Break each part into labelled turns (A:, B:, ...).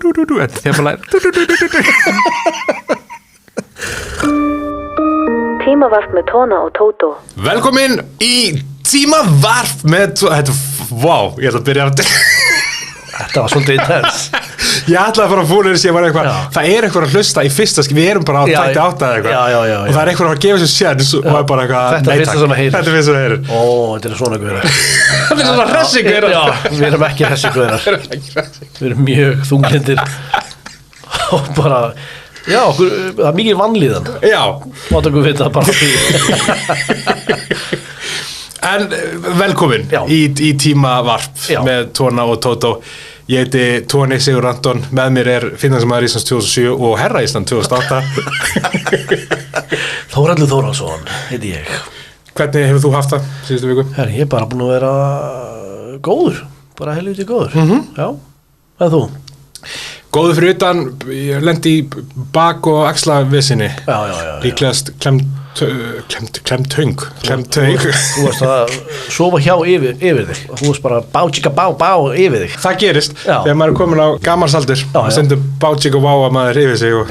A: Þetta er bara
B: Tímavarp með Tóna og Tótó.
A: Velkomin í Tímavarp með Þetta, vá, ég ætla að byrja að
C: Þetta var svolítið intens.
A: Ég ætlaði að fara að fúna þessi, það er eitthvað að hlusta í fyrsta skip, við erum bara á tækti átta eða eitthvað og það er eitthvað að gefa sér séns og það er bara eitthvað
C: Þetta er fyrsta sem að heyrir.
A: Þetta er fyrsta sem að heyrir.
C: Ó, þetta er svona guðar.
A: Þetta er svona hressingur.
C: Já, við erum ekki hressi guðar. Við erum mjög þunglindir og bara, já, það er mikið vanlíðan.
A: Já.
C: Mátt okkur vita bara því.
A: En velkomin í Tímavarp með Tóna og Tótó. Ég heiti Tóni Sigur Anton, með mér er Finnlandsmaður Íslands 2007 og Herra Ísland 2008.
C: Þórhallur Þórhallsson heiti ég.
A: Hvernig hefur þú haft það síðustu viku?
C: Herri, ég er bara búin að vera góður, bara helviti góður. Já, en þú?
A: Góður fyrir utan, ég lendi í bak- og axlavissinni.
C: Já.
A: Líklegast klemd töng.
C: Þú varst að sofa hjá yfir þig. Þú varst bara bá yfir þig.
A: Það gerist þegar maður er komin á gamalsaldur og sendur bátsík og váa maður yfir sig og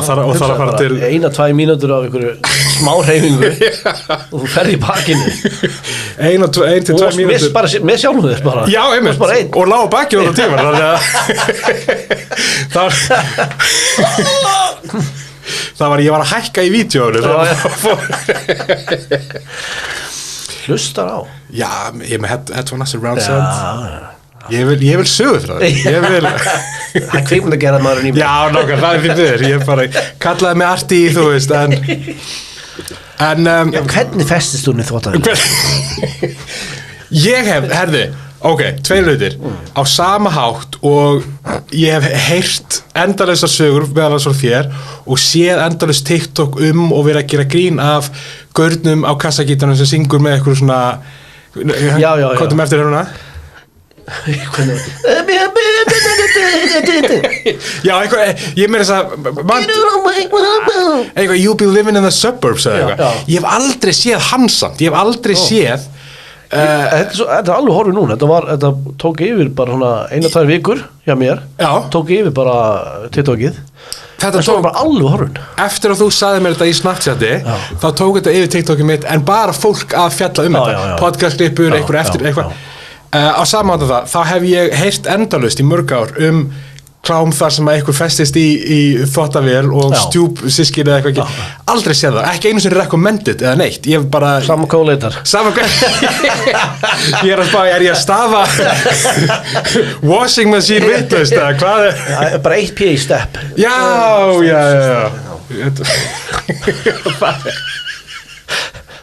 A: þarf að fara til
C: 1-2 mínútur af einhverju smá hreyfingu og þú ferð í bakinu
A: 1-2 mínútur
C: bara með sjálfum þér bara.
A: Já, einmitt, og lág á baki á það tíma ég var að hækka í vídeóinu
C: hlustar á
A: já, ég er með headphone surround sound ég vil sögu frá það
C: það er kvikmynd að gera maður
A: já, nákvæmlega, það er fyrir ég bara kallaði mig arti í þú veist en
C: hvernig festist þú niður þvóttavél?
A: Ég hef, herði ok, 2 hlutir á sama hátt og ég hef heyrt endalausar sögur meðal svo þér og séð endalaust TikTok og verið að gera grín af gaurnum á kassagítarnum sem syngur með eitthvað svona komum eftir hérna já, eitthvað ég meina þess að eitthvað you be living in the suburbs eða eitthvað ég hef aldrei séð hans samt ég hef aldrei séð
C: Þetta er alveg horfið núna þetta tók yfir bara svona 1-2 vikur hjá mér tók yfir bara TikTokið þetta tók bara alveg horfið eftir
A: að þú sagði mér þetta í Snapchati þá tók þetta yfir TikTokið mitt en bara fólk að fjalla þetta podcastklippur, eitthvað á saman á það þá hef ég heyrt endalaust í mörg ár klám þar sem að eitthvað festist í þvottavél og stjúp systkini eða eitthvað ekki aldrei séð það, ekki einu sem recommended eða neitt, ég hef bara
C: sama hvað leitar
A: ég er að stafa washing machine vitlaust eða hvað er
C: bara 1 p í step
A: já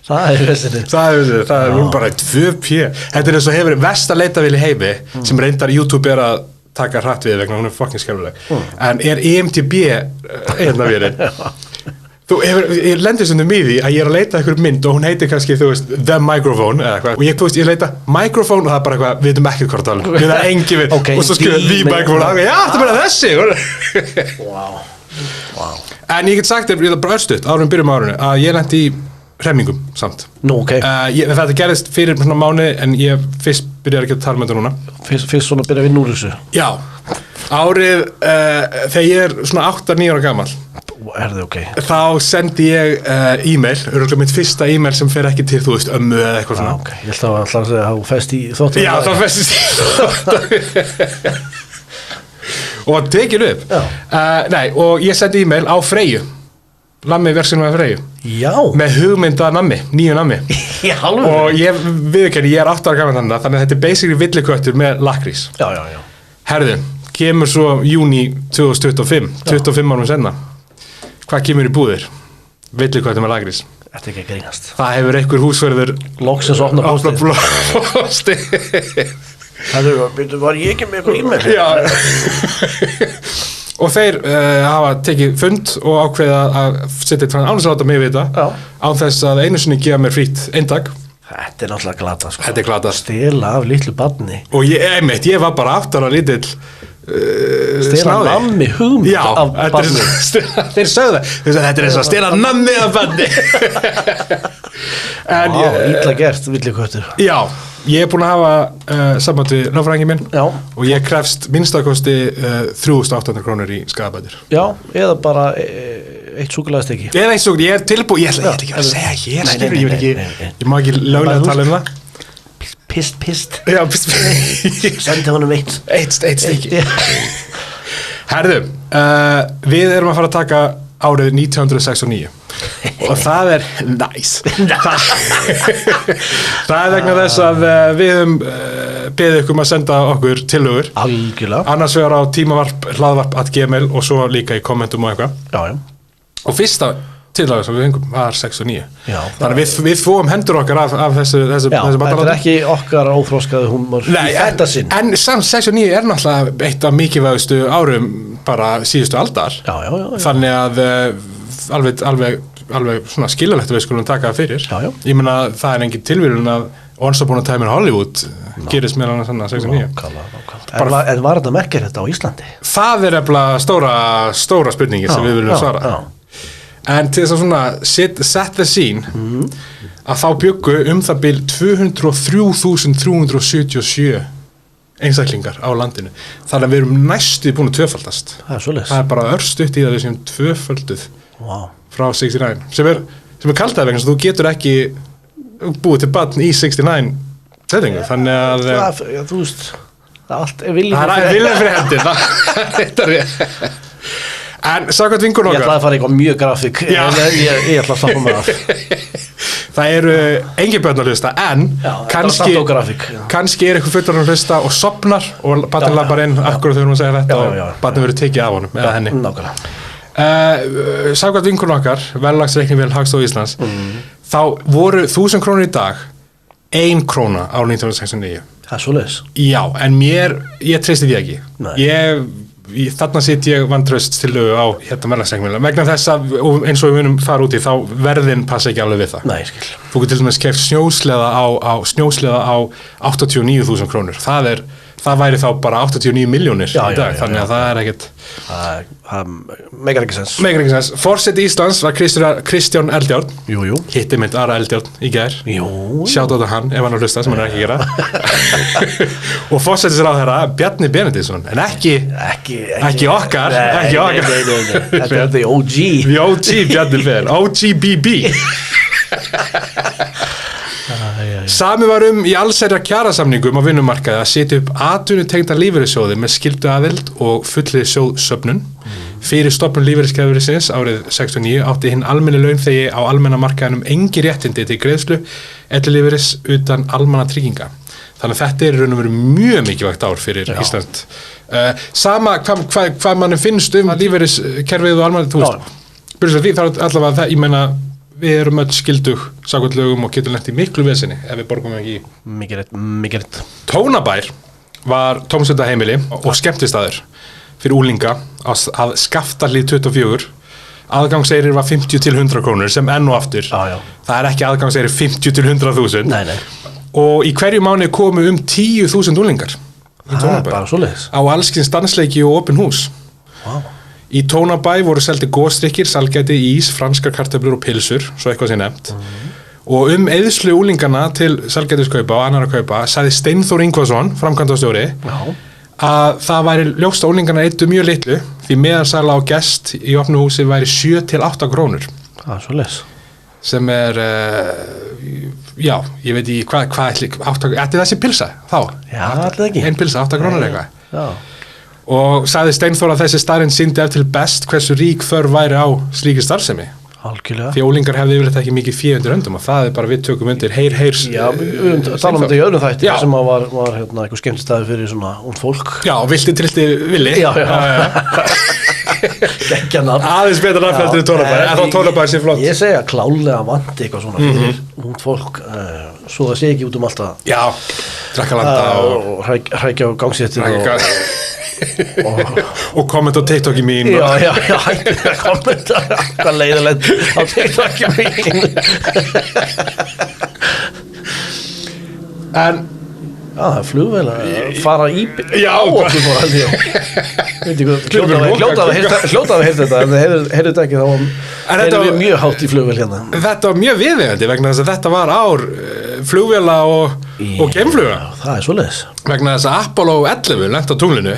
C: það er vissinni
A: það er nú bara 2 p þetta er eins og hefur versta leitavél í heimi sem reyndar YouTube er að taka hratt við vegna hún er fucking skelfileg en er EMTB hérna vélin ég lendir stundum í því að ég er að leita eitthvað mynd og hún heitir kannski þú veist The Microphone eða eitthvað og ég leita Microphone og það er bara eitthvað við veitum ekki hvort það er við það engi við og svo skrifa The Microphone já það er bara þessi
C: wow.
A: En ég get sagt þér bara örstutt árum byrjum árunni að ég lendi í hremmingum samt þetta gerðist fyrir svona mánuði en ég fyrst byrjaði ekki að tala með þetta núna
C: fyrst svona byrjaði að vinna úr þessu
A: já, árið þegar ég er svona 8-9 ára gamall þá sendi ég e-mail, örgulega mitt fyrsta e-mail sem fer ekki til þú veist ömmu eða eitthvað svona
C: ég held að segja að þú fest í þóttu
A: já, þá festist í þóttu og tekið upp og ég sendi e-mail á Freyju nammi verksinu með Freyju með hugmynda nammi, nýju nammi og ég viðurkenni, ég er 8 ára gaman þannig að þetta er basically villiköttur með lakrís herðu, kemur svo júní 2025 25 árum senna hvað kemur í búðir? Villiköttur með lakrís
C: Þetta er ekki að grínast
A: það hefur einhver húsverður
C: loksins opna
A: blósti
C: það var ég ekki með eitthvað e-mail
A: já og þeir hafa tekið fund og ákveða að setja þetta án þess að láta mig vita án þess að einu sinni gefa mér frýtt eindag
C: Þetta er náttúrulega glata sko.
A: Þetta er glata
C: stela af litlu barni
A: og ég var bara 8 ára lítill
C: stela nammi hugmynd af barni
A: þeir sögðu þetta er eins og stela nammi af barni
C: illa gert villiköttur
A: já Ég búin að hafa samband við lögfræðinginn minn og ég krefst minnstakosti 3.800 krónur í skaðabætur.
C: Já, eða bara eitt súkkulaðistykki.
A: Eða eitt súkkulaðistykki, ég er tilbúið, ég ætla ekki að segja hér, ég má ekki löglega tala um það.
C: Pist.
A: Já, pist.
C: Sendi honum eitt
A: stykki. Herðu, við erum að fara að taka árið 1969 og það er nice. Það vegna þess að við höfum beðið ykkur að senda okkur tillögur.
C: Algjörlega.
A: Annars vegar á tímavarp@gmail og svo líka í kommentum og eitthvað.
C: Já.
A: Og fyrsta tillaga sem við fengum var 69.
C: Já,
A: þannig að við fóum hendur okkar af þessu
C: þetta er ekki okkar óþroskaði húmor í þetta sinn.
A: En samt 69 er náttúrulega eitt af mikilvægustu árum bara síðustu aldar.
C: Já.
A: Þannig að alveg svona skiljanlegt að við skulum taka það fyrir.
C: Já.
A: Ég meina það er engin tilvíðun að Once Upon a Time in Hollywood gerist meðal annars svona 69.
C: En var þetta merkir þetta á Íslandi?
A: Það er eftir stóra spurningir sem við viljum svara. En til þess að svona set the scene að þá byggu það bil 203.377 einstaklingar á landinu. Þannig að við erum næstu búin að tvöfaldast. Það er bara örstutt í það við séum tvöfalduð frá 69 sem er kallt vegna þú getur ekki búið til barn í 69 settingu. Þannig að
C: þú veist allt er viljað
A: fyrir hendi. Þetta er rétt. En sagðat vingur okkar.
C: Ég ætlaði að fara eitthvað mjög grafík. Ég ætla að stoppa með það.
A: Það eru engin börn að hlusta, en kannski er eitthvað fullorðin að hlusta og sopnar og barnið labbar inn akkurat þegar hún segir þetta og barnið verður tekið af honum eða henni. Sagðat vingur okkar, verðlagsreiknivél Hagstofu Íslands, þá voru 1.000 krónur í dag 1 króna á 1969.
C: Það er svoleiðis.
A: Já, en ég treysti því ekki. Þarna sitt ég vantraust til á verðlagsreiknivél vegna þess að eins og við munum fara út í þá verðin passa ekki alveg við það.
C: Nei, skil.
A: Þú getur til dæmis keypt snjósleða á 89.000 krónur. Það væri þá bara 89 milljónir í dag, þannig að það er ekkert.
C: Það meikar ekki sens.
A: Forseti Íslands var Kristján Eldjárn.
C: Jú.
A: Hitti mynd Ara Eldjárn í gær. Sjátt á hann ef hann hlusta sem hann ekki gera. Og forsetisráðherra Bjarni Benediktsson, en ekki okkar.
C: Þetta er the OG.
A: The OG Bjarni Ben, OGBB. Sami var í allsherjar kjarasamningum á vinnumarkaði að setja upp atvinnutengda lífeyrissjóði með skylduaðild og fullri sjóðsöfnun. Fyrir stofnun lífeyriskerfisins árið 69 átti hinn almenni launþegi á almenna markaðinum engin réttindi til greiðslu ellilífeyris utan almannatrygginga. Þannig að þetta er í raun og veru mjög mikilvægt ár fyrir Ísland. Sama hvað manni finnst lífeyriskerfið og almanna, þú veist, því þá allavega það, ég meina við erum öll skildug samkvæmt lögum og getum lent í miklu vesinni ef við borgum ekki í.
C: Mikið rétt.
A: Tónabær var tómstundaheimili og skemmtistaður fyrir úlinga að Skaftahlíð 24. Aðgangseyrir var 50 til 100 krónur sem enn og aftur. Það er ekki aðgangseyrir 50 til 100.000.
C: Nei.
A: Og í hverju mánuði komu 10.000 úlingar í Tónabær.
C: Bara svoleiðis.
A: Á allskyns dansleiki og opin hús. Í Tónabæ voru seldi góðstrykkir, salgæti, ís, franskar kartöflur og pilsur, svo eitthvað sé nefnt. Og eyðslu úlingana til salgætiskaupa og annarra kaupa sagði Steinþór Ingvason, framkvæmdastjóri, að það væri ljóst að úlingana eyddu mjög litlu því meðalsala á gest í opnu húsi væri 7 til 8 krónur.
C: Það er svoleiðis.
A: Sem er, ég veit ekki hvað ætti þessi pilsa þá?
C: Já, alltaf ekki.
A: Ein pilsa, 8 krónur eitthvað. Já. Og sagði Steinþór að þessi staðreynd sýndi ef til best hversu rík þörf væri á slíkri starfsemi.
C: Algjörlega.
A: Því ólingar hefði yfirleitt ekki mikið fé undir öndum og það er bara við tökum undir heyr.
C: Já, tala þetta í öðrum þætti sem var eitthvað skemmtistæði fyrir svona ungd fólk.
A: Já, vilti trillti villi.
C: Já. Gekkja nafn.
A: Aðeins betur nafnheldur í Tónabær, en þá Tónabær sé flott.
C: Ég segja klálega vandi eitthvað svona fyrir ungd fólk, svo það sé ekki út alltaf.
A: Já, drekka landa og
C: hrækja á gangséttir
A: og kommenta á TikToki mín.
C: Já, hætti að kommenta hvað leiðilegt á TikToki mín.
A: En
C: það er flugvél að fara í
A: á
C: okkur fór held ég. Hljóta að heyrta þetta, en heyrðu þetta ekki þá erum við mjög hátt í flugvél hérna.
A: Þetta var mjög viðeigandi vegna þess að þetta var ár flugvéla og og geimfluga.
C: Það svoleiðis.
A: Vegna þess að Apollo 11 lenti á tunglinu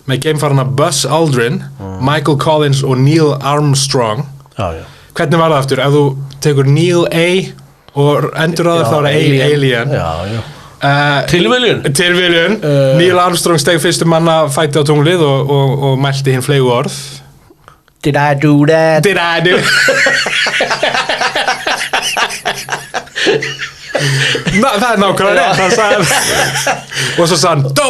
A: með geimfarana Buzz Aldrin, Michael Collins og Neil Armstrong.
C: Já.
A: Hvernig var það aftur? Ef þú tekur Neil A og endur aður þá er Alien.
C: Já. Tilviljun.
A: Neil Armstrong steg fyrstu manna fæti á tunglið og mælti hinn flegu orð.
C: Did I do that?
A: Did I do það er nákvæmlega rétt og svo sann dó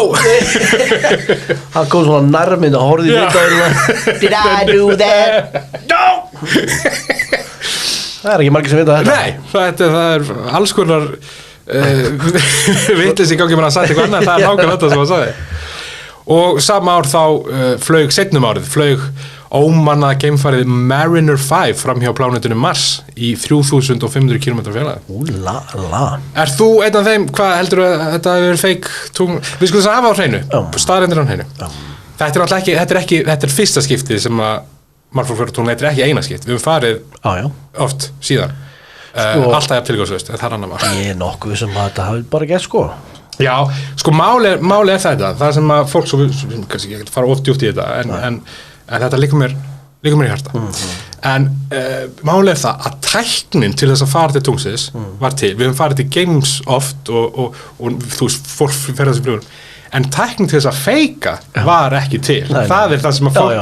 C: hann kom svona nærminn og horfði í myndaðurina Did I do that? No! Það er ekki margir sem vita þetta.
A: Nei, það er alls konar vitlis í gangi með að sæta eitthvað annað, það er nákvæmlega þetta sem hann sagði. Og sama ár þá flaug seinum árið ómannað geimfarið Mariner 5 fram hjá plánetunum Mars í 3500 km fjarlægð. Er þú einn af þeim, hvað heldur þetta hefur verið fake tungl? Við skulum þess að hafa á hreinu, staðreyndir á hreinu. Þetta er náttúrulega ekki, þetta er fyrsta skiptið sem að maður fór fyrir tungl, þetta er ekki eina skipt. Við höfum farið oft síðan. Alltaf er tilgangslaust, það er annar var.
C: Ég er nokkuð sem að þetta hafi bara gert sko.
A: Já, sko máli er þetta, það sem að fólk svo, kannski ekki fara oft djúpt í þetta, en þetta líka mér í hjarta. En máli er það að tæknin til þess að fara til tungsins var til. Við höfum farið til games oft og þú veist, fólk fer þessi flugur. En tæknin til þess að feika var ekki til. Það er það sem að fólk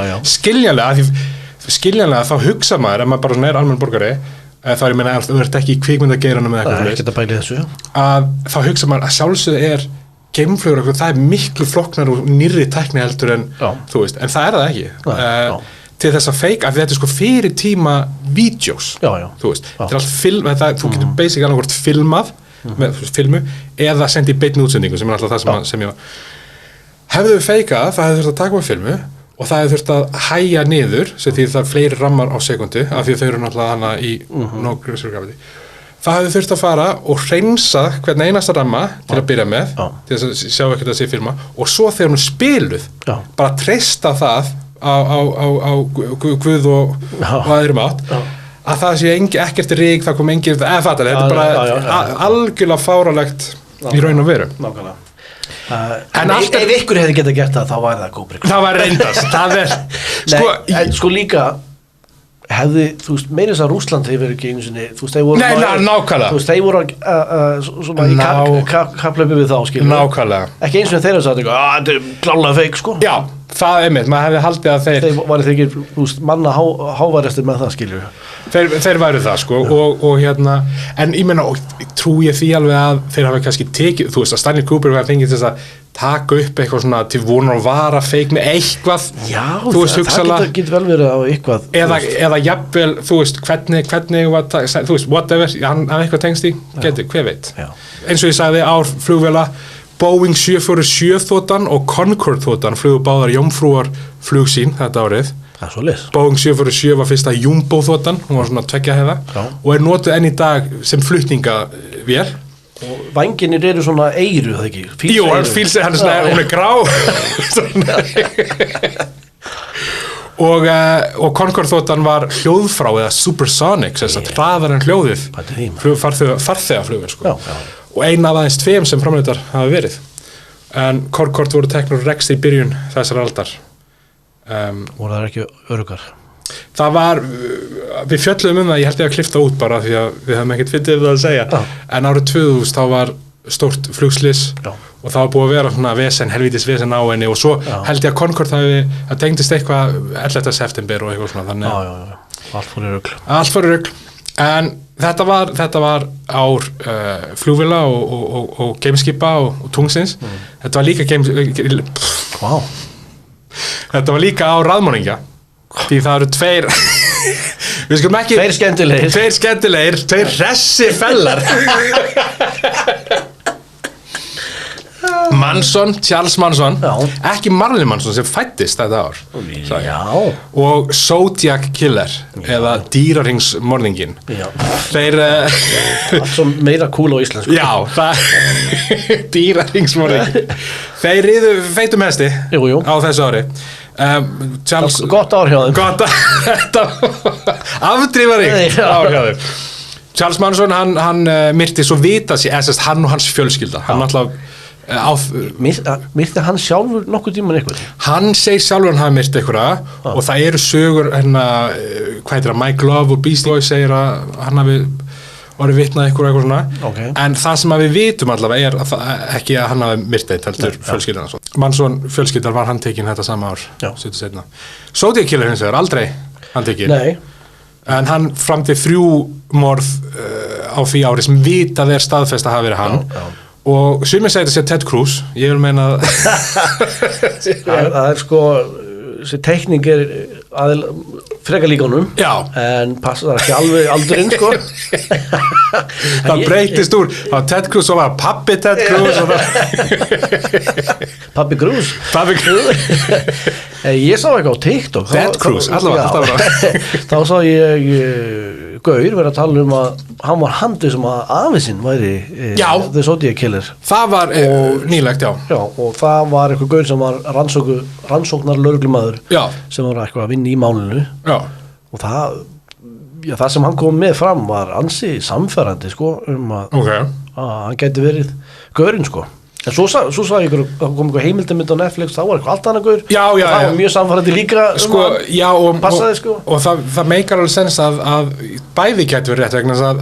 A: skiljanlega þá hugsa maður, ef maður bara svona er almenn borgari, þá er ég meina að þú ert ekki í kvikmyndageiranum með eitthvað að þá hugsa maður að sjálfsögðu geimflugur, það er miklu flokknar og nýrri tækni heldur en þú veist, en það er það ekki til þess að feika, af þetta er sko fyrir tíma vídeós, þú veist þetta er allt þú getur basic annað hvort filmað með filmu eða sendið í beinni útsendingu sem er alltaf það sem ég hefðu við feikað, það hefði þurft að taka með filmu og það hefði þurft að hæja niður sem því það er fleiri rammar á sekundu af því þau eru náttúrulega hana í nokkur surgafiti. Það hefði þurft að fara og hreinsa hvern einasta ramma til að byrja með til þess að sjá ekkert að sé filma og svo þegar hún spiluð bara treysta það á Guð og öðrum átt að það sé ekkert rík, það kom engin þetta er bara algjörlega fáralegt í raun og veru.
C: Nákvæmlega. En ef ykkur hefði getað gert það þá væri það góðbrygg.
A: Það var reyndast, það er
C: sko líka hefði, þú veist, meira þess að Rússland hefur ekki einu sinni, þú veist, þeir voru
A: nákvæmlega.
C: Þú veist, þeir voru svona í kapplaupi við þá, skilur.
A: Nákvæmlega.
C: Ekki eins og þeir hafa sagt eitthvað, þetta er klálega feik, sko.
A: Já, það er mitt, maður hefði haldið að þeir
C: væri þeir ekki, þú veist, manna háværestir með það, skilur.
A: Þeir væru það, sko, og hérna, en ég meina, trú ég því alveg að þeir hafa kannski tekið, þú veist, að Stanley Kubrick hafa fengið þess að taka upp eitthvað svona til vonar og vara feik með eitthvað.
C: Já, það getur vel verið á eitthvað.
A: Eða jafnvel, þú veist, hvernig var það, þú veist, whatever, hann eitthvað tengst í, hver veit. Já. Eins og ég sagði, ár flugvéla, Boeing 747 þotan og Concorde þotan flugu báðar jómfrúar flug sín þetta árið.
C: Það er svoleiðis.
A: Boeing 747 var fyrsta Jumbo þotan, hún var svona 2 hæða og er notuð enn í dag sem flutningavél.
C: Og vængirnir eru svona eyru, það ekki?
A: Jú, hún er grá. Og Concorde þotan var hljóðfrá eða supersonic, þess að hraðar en hljóðið farþegaflugvél, sko. Og eina af aðeins 2 sem framleiddar hafa verið. En Concorde voru teknur rekst í byrjun þessar aldar.
C: Voru það ekki öruggar?
A: Það var, við fjölluðum það, ég held ég að klifta út bara því að við höfum ekkert fyndið það að segja, en árið 2000 þá var stórt flugslys og það var búið að vera svona helvítis vesen á henni og svo held ég að Concorde það tengdist eitthvað 11. september og eitthvað svona, þannig
C: allt fór í rugl.
A: En þetta var ár flugvéla og geimskipa og tungsins. Þetta var líka þetta var líka ár raðmorðingja því það eru 2 við skulum ekki 2 skemmtilegir 2 hressir fellar Manson, Charles Manson ekki Marilyn Manson sem fæddist þetta ár og Zodiac Killer eða dýrarhingsmorðingin þeir
C: meira cool á íslensku
A: dýrarhingsmorðingin þeir riðu feitum hesti á þessu ári
C: gott ár hjá þeim
A: afdrífaríkt ár hjá þeim Charles Manson, hann myrti svo vita sér, hann og hans fjölskylda, hann náttúrulega
C: myrti hann sjálfur nokkuð tíman eitthvað?
A: Hann segir sjálfur hann hafi myrti eitthvað og það eru sögur hvað heitir það, Mike Love og Beastie Boys segir að hann hafi orðið vitnað eitthvað svona en það sem við vitum allavega ekki að hann hafi myrti heldur fjölskyldan Manson fjölskyldan var handtekinn þetta sama ár Zodiac Killer hins vegar aldrei handtekinn en hann framdi 3 morð á því ári sem vitað staðfest að hafa verið hann og sumir segir þetta sé Ted Cruz ég vil meina
C: það sko þessi teikning frekar líka honum en passar ekki alveg aldurinn sko
A: það breytist úr Ted Cruz og var pappi Ted Cruz
C: Pappi Cruz ég sá eitthvað á TikTok
A: Ted Cruz
C: þá sá ég Gaur verið að tala að hann var handið sem að afisinn væri The Zodiac Killer
A: það var nýlegt
C: og það var eitthvað Gaur sem var rannsóknar lögreglumaður sem var eitthvað að vinna í málinu og það sem hann kom með fram var ansi samfærandi sko að hann gæti verið Gaurinn sko en svo sagði ykkur að kom eitthvað heimildamind á Netflix þá var eitthvað allt annað Gaur og það var mjög samfærandi líka
A: sko,
C: passaði sko
A: og það meikar alveg sens að bæði gæti verið rétt vegna að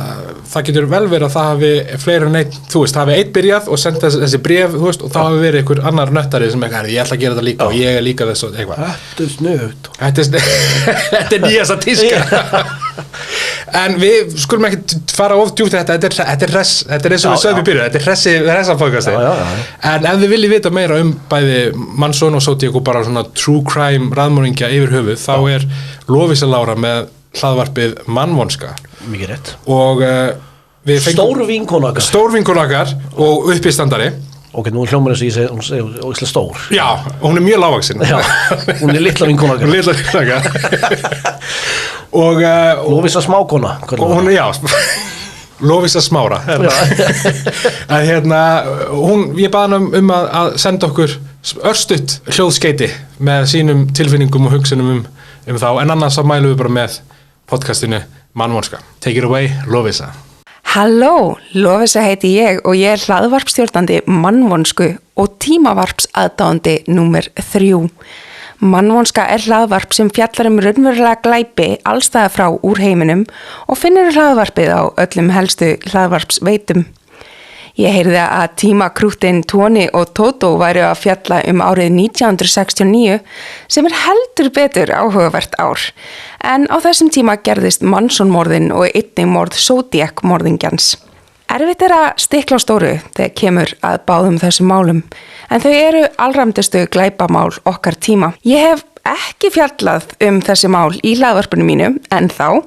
A: það getur vel verið að það hafi fleiri en einn það hafi einn byrjað og senda þessi bréf og þá hafi verið einhver annar nöttari sem ég ætla að gera þetta líka og ég líka þess og eitthvað
C: Þetta snugt
A: Þetta nýjasta tíska en við skulum ekki fara of djúpt þetta er eins og við sögum í byrju þetta er hressafókasti en ef þið viljið vita meira bæði Manson og Zodiac og bara svona true crime raðmorðingja yfir höfuð þá er Lovísa Lára með hlaðvarpið Mannvonska
C: mikið rétt
A: og við
C: fengum stór vinkona okkar og uppistandari ok, nú hljómar þess að hún segir stór
A: já, hún er mjög lágvaxin
C: hún er litla vinkona okkar
A: og
C: Lovísa smákona
A: hún er Lovísa Smára en ég baði hann að senda okkur örstutt hljóðskeyti með sínum tilfinningum og hugsunum þá en annars þá mælum við bara með podcastinu Mannvonska take it away, Lovísa
D: Halló, Lovísa heiti ég og ég er hlaðvarpstjórnandi Mannvonsku og tímavarpsaðdáandi númer 3 Mannvonska er hlaðvarp sem fjallar raunverulega glæpi allstaðar frá úr heiminum og finnur hlaðvarpið á öllum helstu hlaðvarpsveitum. Ég heyrði að tímakrúttin Tony og Toto væru að fjalla árið 1969 sem heldur betur áhugavert ár. En á þessum tíma gerðist Manson-morðin og einnig morð Zodiac-morðingjans. Erfitt að stikla á stóru þegar kemur að báðum þessum málum, en þau eru allramdustu glæpamál okkar tíma. Ég hef ekki fjallað þessi mál í hlaðvarpinu mínu en þá,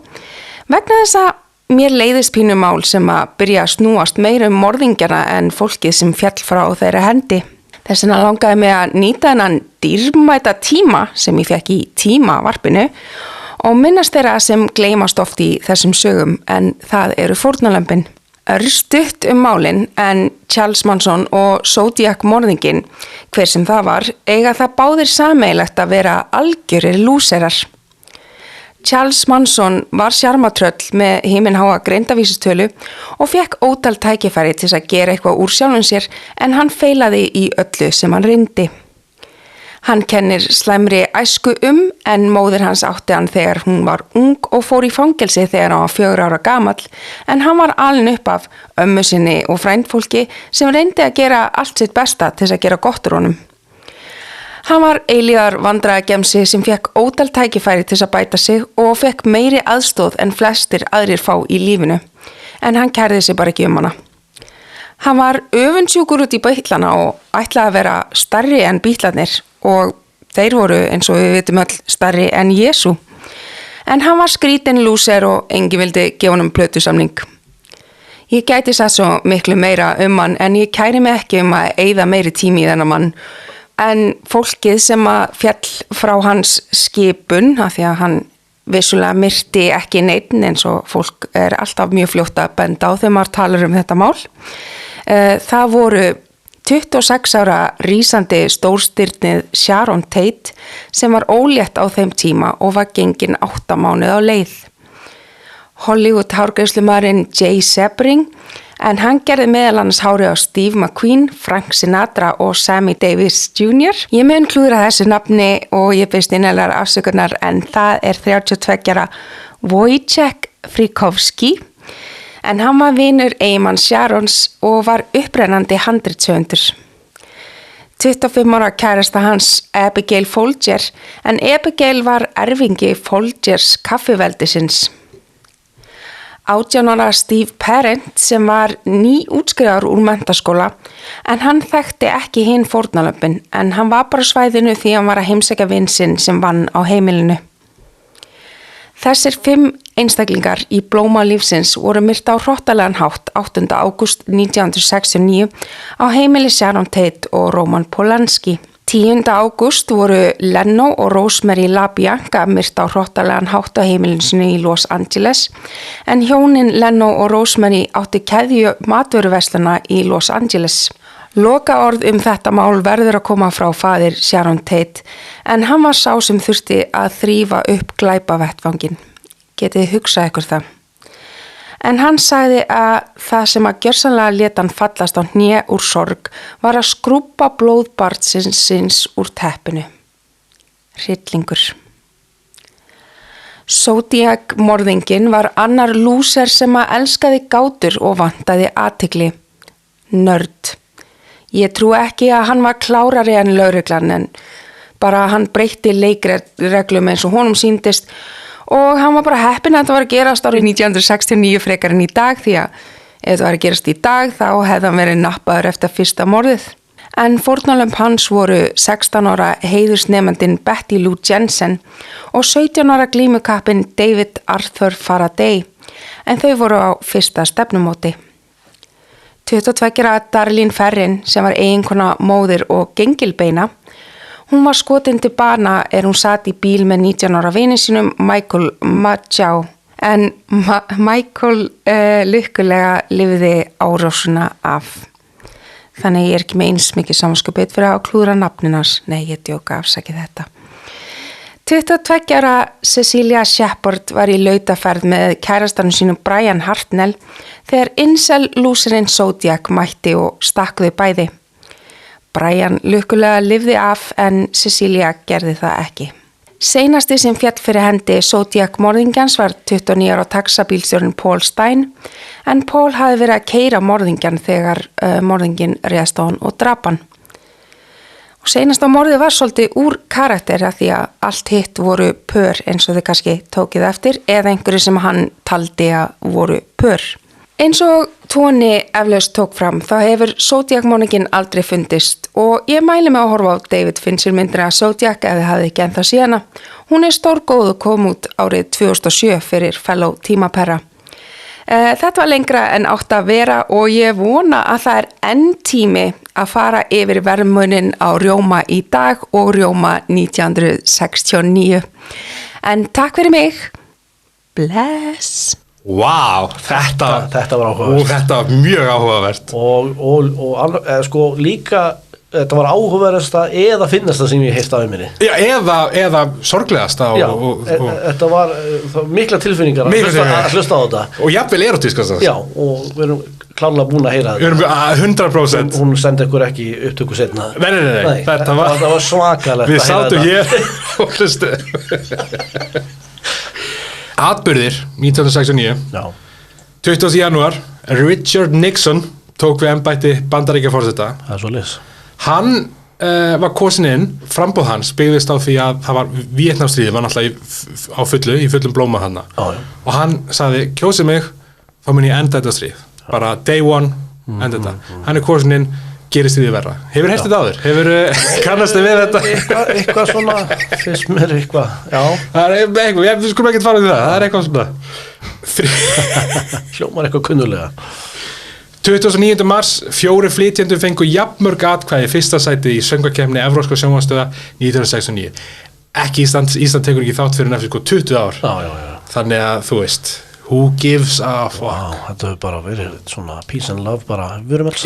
D: vegna þess að mér leiðist pínu mál sem að byrja að snúast meira morðingjana en fólkið sem fjall frá þeirra hendi. Þess vegna langaði mig að nýta þennan dýrmæta tíma sem ég fekk í tímavarpinu og minnast þeirra sem gleymast oft í þessum sögum en það eru fórnarlömbin. Örstutt málin en Charles Manson og Zodiac morðinginn, hver sem það var, eiga það báðir sameiginlegt að vera algjörir lúserar. Charles Manson var sjarmatröll með himinháa greindavísistölu og fekk ótal tækifæri til að gera eitthvað úr sjálfum sér en hann feilaði í öllu sem hann reyndi. Hann kennir slæmri æsku en móðir hans átti hann þegar hún var ung og fór í fangelsi þegar hann var 4 ára gamall en hann var alinn upp af ömmu sinni og frændfólki sem reyndi að gera allt sitt besta til að gera gott úr honum. Hann var eilíðar vandræðagemsi sem fekk ótal tækifæri til að bæta sig og fekk meiri aðstóð en flestir aðrir fá í lífinu en hann kærði sig bara ekki hana. Hann var öfundsjúkur út í bítlana og ætlaði að vera stærri en bítlarnir og þeir voru eins og við vitum öll stærri en Jesú. En hann var skrítinn lúser og enginn vildi gefa honum plötusamning. Ég gæti sagt svo miklu meira hann en ég kæri mig ekki að eyða meiri tími í þennan mann. En fólkið sem að fjall frá hans skipun af því að hann vissulega myrti ekki neitt eins og fólk er alltaf mjög fljótt að benda á þegar maður talar þetta mál. Það voru 26 ára rísandi stórstyrnið Sharon Tate sem var ólétt á þeim tíma og var gengin 8 mánuði á leið. Hollywood hárgreiðslumaðurinn Jay Sebring, en hann gerði meðal annars hárið á Steve McQueen, Frank Sinatra og Sammy Davis Jr. Ég mun klúðra þessu nafni og ég byrst innælar afsökunar, en það er 32 Wojciech Frykowski, en hann var vinur eiginmanns Sharons og var upprennandi handritshöfundur. 25 ára kærasta hans Abigail Folger, en Abigail var erfingi Folgers kaffiveldisins. 18 ára Steve Parent sem var nýútskrifaður úr menntaskóla, en hann þekkti ekki hinn fórnarlömbin, en hann var bara á svæðinu því hann var að heimsækja vin sinn sem vann á heimilinu. Þessir 5 einstaklingar í blóma lífsins voru myrt á hrottalegan hátt 8. ágúst 1969 á heimili Sharon Tate og Roman Polanski. 10. ágúst voru Leno og Rosemary LaBianca myrt á hrottalegan hátt á heimilinu sinu í Los Angeles, en hjónin Leno og Rosemary átti keðju matvöruverslana í Los Angeles. Loka orð þetta mál verður að koma frá faðir Sharon Tate, en hann var sá sem þurfti að þrífa upp glæpavettvanginn. Getið hugsað ykkur það. En hann sagði að það sem að gjörsamlega lét hann fallast á hné úr sorg var að skrúbba blóð barnsins úr teppinu. Hryllingur. Zodiac morðinginn var annar lúser sem að elskaði gátur og vantaði athygli. Nörd. Ég trú ekki að hann var klárari en lögreglan, en bara hann breytti leikreglum eins og honum sýndist, og hann var bara heppinn að þetta var að gerast árið 1969 frekar en í dag, því að ef þetta var að gerast í dag þá hefði hann verið nappaður eftir fyrsta morðið. En fórnarlömb hans voru 16 ára heiðursnemandinn Betty Lou Jensen og 17 ára glímukappinn David Arthur Faraday, en þau voru á fyrsta stefnumóti. 22 ára Darlene Ferrin sem var eiginkona móðir og gengilbeina, hún var skotin til bana hún sat í bíl með 19 ára vini sínum Michael Machau, en Michael lykkulega lifði árásuna af. Þannig ég er ekki með eins mikið samskupið fyrir að klúðra nafninars. Nei, ég djóka, afsakið þetta. 22 ára Cecilia Shepard var í lautaferð með kærastanum sínum Brian Hartnell þegar incel-lúserinn Zodiac mætti og stakk þau bæði. Brian lukkulega lifði af, en Cecilia gerði það ekki. Seinasti sem féll fyrir hendi Zodiac morðingjans var 29 ára taxabílstjórinn Paul Stein, en Paul hafði verið að keyra morðingjan þegar morðinginn réðst á hann og drap hann. Og seinasta morðið var svolítið úr karakter að því að allt hitt voru pör eins og þið kannski tókið eftir, eða einhverju sem hann taldi að voru pör. Eins og Tony eflaust tók fram þá hefur Zodiac-morðinginn aldrei fundist, og ég mæli mig að horfa á David Fincher myndina Zodiac ef þið hafið ekki ennþá séð hana. Hún er stórgóð og kom út árið 2007 fyrir fellow tímaperra. Þetta var lengra en átt að vera og ég vona að það er enn tími að fara yfir verðmunin á rjóma í dag og rjóma 1969. En takk fyrir mig. Bless.
A: Vá, þetta
C: var áhugavert.
A: Þetta var mjög áhugavert.
C: Og sko líka þetta var áhugaverðasta eða finnasta sem ég heilt á minni.
A: Já, eða sorglegasta.
C: Þetta var mikla tilfinningar að hlusta á þetta.
A: Og jafnvel erotískast.
C: Já, og við erum klárlega búin að heyra þetta.
A: Við erum 100%.
C: Hún sendi ykkur ekki upptöku setna.
A: Nei. Þetta
C: var svakalegt.
A: Við sátum hér og hlustu. Atburðir 1969.
C: Já.
A: 20. janúar, Richard Nixon tók við embætti Bandaríkjaforseta.
C: Það er svoleiðis.
A: Hann var kosin inn, frambóð hans byggðist á því að það var Víetnamstríðið var náttúrulega í fullum blóma hana. Og hann sagði, kjósið mig, þá mun ég enda þetta stríð. Bara day one, enda þetta. Hann er kosin inn, gerir stríðið verra. Hefur heyrt þetta áður? Kannastu við þetta?
C: Eitthvað svona, fyrst mér eitthvað, já.
A: Það er eitthvað, við skulum ekkert fara út í það, það er eitthvað svona.
C: Hljómar eitthvað kunnulega.
A: 29. mars, 4 flytjendur fengu jafnmörg atkvæði fyrsta sæti í söngvakeppni Evrópska sjónvarpsstöðva 1969. Ekki Ísland tekur ekki þátt fyrir nefnir 20 ár.
C: Já.
A: Þannig að þú veist, Who gives a fuck?
C: Wow, þetta hefur bara verið svona peace and love bara, við erum alls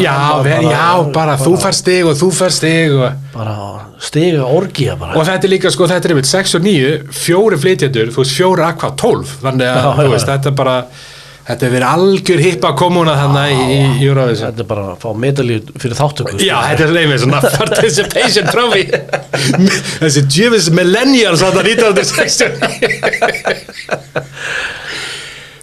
A: bara þú fær stig og þú fær stig og
C: bara stiga orgía bara.
A: Og þetta líka, sko, þetta einmitt 6 og 9, 4 flytjendur, þú veist, 4 akva 12, þannig að, þú veist, þetta bara, þetta hefur verið algjör hippa kommuna þannig í Eurovision.
C: Þetta bara að fá medalíu fyrir þáttöku.
A: Já, þetta einmitt svona participation trophy. Þessi djöfis millennials þetta 1969.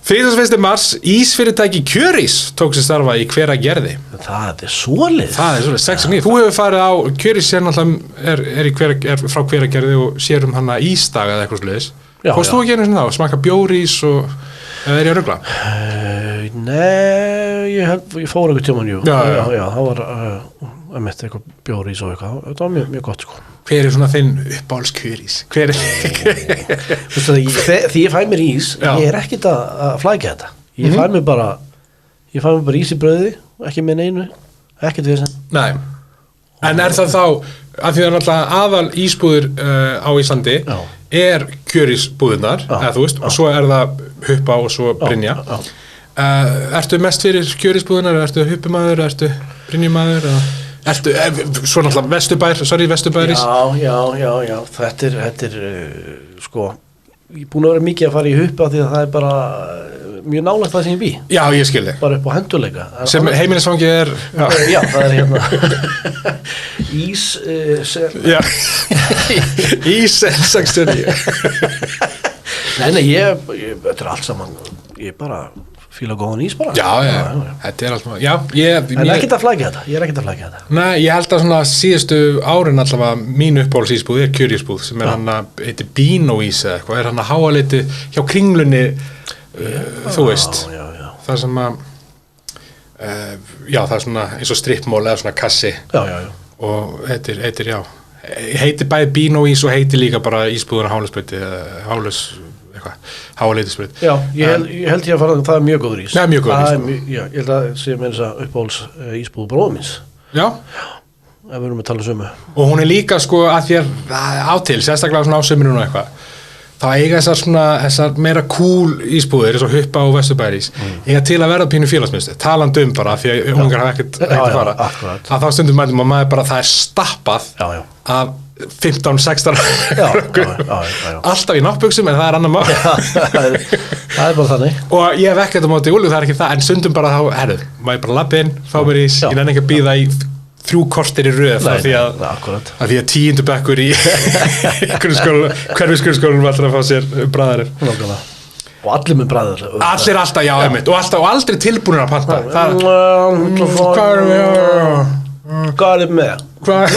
A: 31. mars, ísfyrirtæki Kjörís tók sér starfa í Hveragerði.
C: Það er svoleiðis.
A: Það er svoleiðis, 6 og 9. Þú hefur farið á, Kjörís er náttúrulega er frá Hveragerði og sér hana ísdaga eða eitthvað svoleiðis. Fórst þú ekki einu sinni þá, smaka bjórís og, eða er ég að rugla?
C: Nei, ég fór einhvern tímann, jú. Já, það var, eitthvað bjórís og eitthvað, þetta var mjög gott, sko.
A: Hver er svona þinn uppáhalds Kjörís? Hver er
C: því ég fæ mér ís, ég er ekkert að flækja þetta. Ég fæ mér bara ís í brauði, ekki með neinu, ekkert við þess.
A: Nei, en er það þá að því að náttúrulega aðal ísbúður á Íslandi er Kjörís-búðurnar, eða þú veist, og svo er það Huppa og svo Brynja. Ertu mest fyrir Kjörís-búðurnar, ertu Huppumaður, ertu Brynjumaður, eða? Ertu, svo náttúrulega Vesturbær ís?
C: Já, þetta er sko, ég er búin að vera mikið að fara í Huppa því að það er bara mjög nálægt það sem ég bý. Já,
A: ég skil þig.
C: Bara upp á hendurleika.
A: Sem heimilisfangið er...
C: Já, það er hérna ís...
A: Ís 69.
C: Nei, þetta er allt saman, ég bara... fíla góðan ís bara.
A: Já, þetta er alltaf,
C: en ekkert að flækja þetta, ég er ekkert að flækja þetta.
A: Nei, ég held að svona síðustu árin allavega mínu uppáhaldsísbúð er Kjörís-búð sem er hann að, heitir Bínóís eða eitthvað, er hann að háa liti hjá Kringlunni, þú veist, það sem að, það er svona eins og strippmól eða svona kassi. Og heitir bæði Bínóís og heitir líka bara ísbúðuna Hálusbrauti, háleitisbreyt.
C: Já, ég held ég að fara það er mjög góður ís.
A: Nei, mjög góður ís.
C: Ég held að sé með þess að uppáhalds ísbúð bróður míns.
A: Já.
C: Ef við erum að tala sömu.
A: Og hún er líka sko að þér átil, sérstaklega svona á sömurinn og eitthvað. Þá eiga þessar meira cool ísbúðir eins og Huppa og Vesturbærís eiga til að verða pínu félagsmiðstöð. Talandi bara því að ungar hafa ekkert að fara. Að þá stundum mætum að maður bara það er stappað af 15-16 alltaf í náttbuxum en það er annar mál.
C: Það er bara þannig.
A: Og ég hef ekkert á móti úlu, það er ekki það, en stundum bara þá, maður bara labba inn, fá mér ís, ég nenni ekki að bíða í 3 korter í röð af því að 10. bekkur í hverfiskurskólanum alltaf að fá sér bræðarir.
C: Og allir með bræðar.
A: Allir alltaf, já, einmitt, og aldrei tilbúinir að panta.
C: Hvað er með? Hvað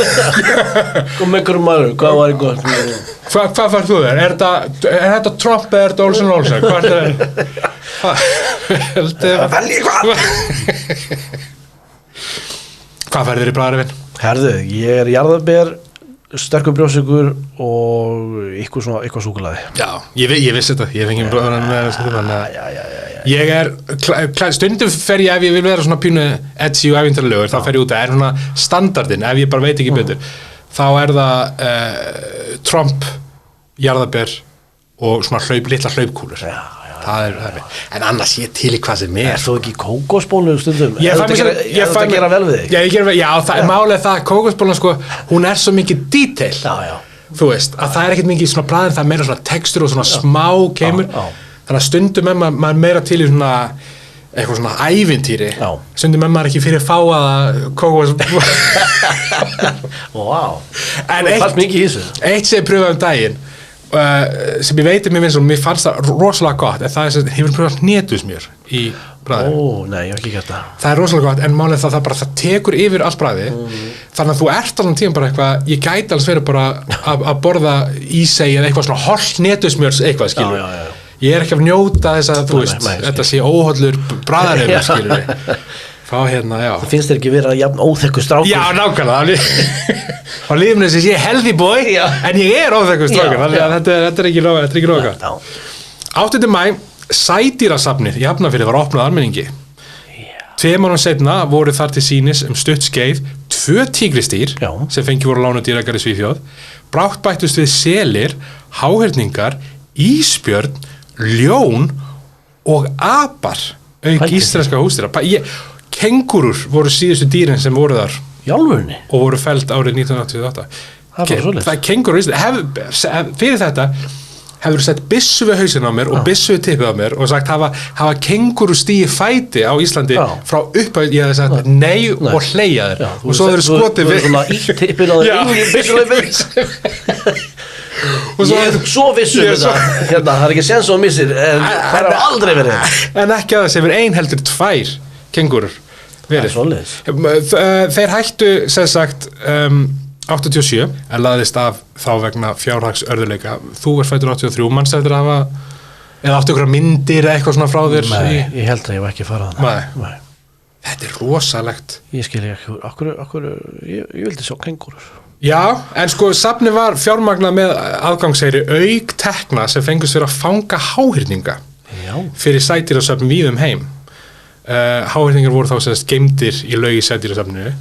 C: með ykkur maður? Hvað var í gott?
A: Hvað færð þú þér? Er þetta Trump eða er þetta Olsen? Hvað er þetta?
C: Velji hvað?
A: Hvað færð þér í bræðarinn?
C: Herðu, ég er jarðarber, sterkur brjóðsykur og eitthvað súkkulaði.
A: Já, ég vissi þetta. Ég fengi bræðarinn með þetta. Ég er, stundum fer ég ef ég vil vera svona pínu edgy og ævintýralegur, þá fer ég út að er svona standardin, ef ég bara veit ekki betur, þá er það Trump, jarðarber og svona litla hlaupkúlur. Það er, en annars ég til í hvað sem er.
C: Er þú ekki kókosbólu stundum?
A: Ég fæ
C: að gera vel við þig?
A: Já, málið er það, kókosbólan sko, hún er svo mikið detail. Þú veist, að það er ekkert mikið svona bræðin, það er meira svona textur og svona smá keimur. Þannig að stundum með maður meira til í svona eitthvað svona ævintýri. Stundum með maður ekki fyrir fáaða kókos.
C: Vá. En
A: eitt sem ég pröfaði daginn, sem ég veit mér mér fannst það rosalega gott, en það er sem hefur pröfað hnetusmjör í bræði.
C: Nei, ég hef ekki gert það.
A: Það er rosalega gott, en málið það tekur yfir allt bræði, þannig að þú ert allan tíma bara eitthvað, ég gæti alls verið bara að borða ísei eða eitthvað svona holt hnetusmjörs eitthvað, skilur. Ég er ekki að njóta þess að, þú veist, þetta sé óhollur bræðarefur, skilur við. Fá hérna, já.
C: Það finnst þér ekki verið að jafn óþekkur strákur?
A: Já, nákvæmlega. Á lífinu þess að ég er healthy boy, en ég er óþekkur strákur, þannig að þetta er ekki loka. 8. maí, Sædýrasafnið í Hafnarfirði var opnað almenningi. 2 mánuðum seinna voru þar til sýnis stutt skeið 2 tígristýr sem fengi voru lánu dýragarði í Svíþjóð. Brátt bættust við selir, háhyrningar, ísbjörn, ljón og apar auk íslenska húsdýra. Kengúrur voru síðustu dýrin sem voru þar og voru felld árið 1988. Það er kengúrur í Íslandi. Fyrir þetta hefur sett byssu við hausinn á mér og byssu við tippið á mér og sagt hafa kengúru stíi fæti á Íslandi frá upphæð, ég hefði sagt nei og hleyja þér og svo þeir skotið við
C: svona ítt tippið á þér inn í byssuleipið. Ég er svo viss þetta hérna, það er ekki sens og missir en það er aldrei verið
A: en ekki að það sem ein heldur 2 kengúrur verið. Þeir hættu sem sagt 87 en laðist af þá vegna fjárhagsörðuleika. Þú fæddur 83, manst eftir að hafa eða áttu ykkur myndir eða eitthvað svona frá þér?
C: Nei, ég held að ég var ekki farað
A: Nei. Þetta er rosalegt.
C: Ég skil ekki, okkur ég vildi sjá kengúrur.
A: Já, en sko safni var fjármagnað með aðgangseyri auk tekna sem fengust fyrir að fanga háhyrninga fyrir sædýrasöfn víðum heim. Háhyrningar voru þá sem geymdir í laug í sædýrasöfninu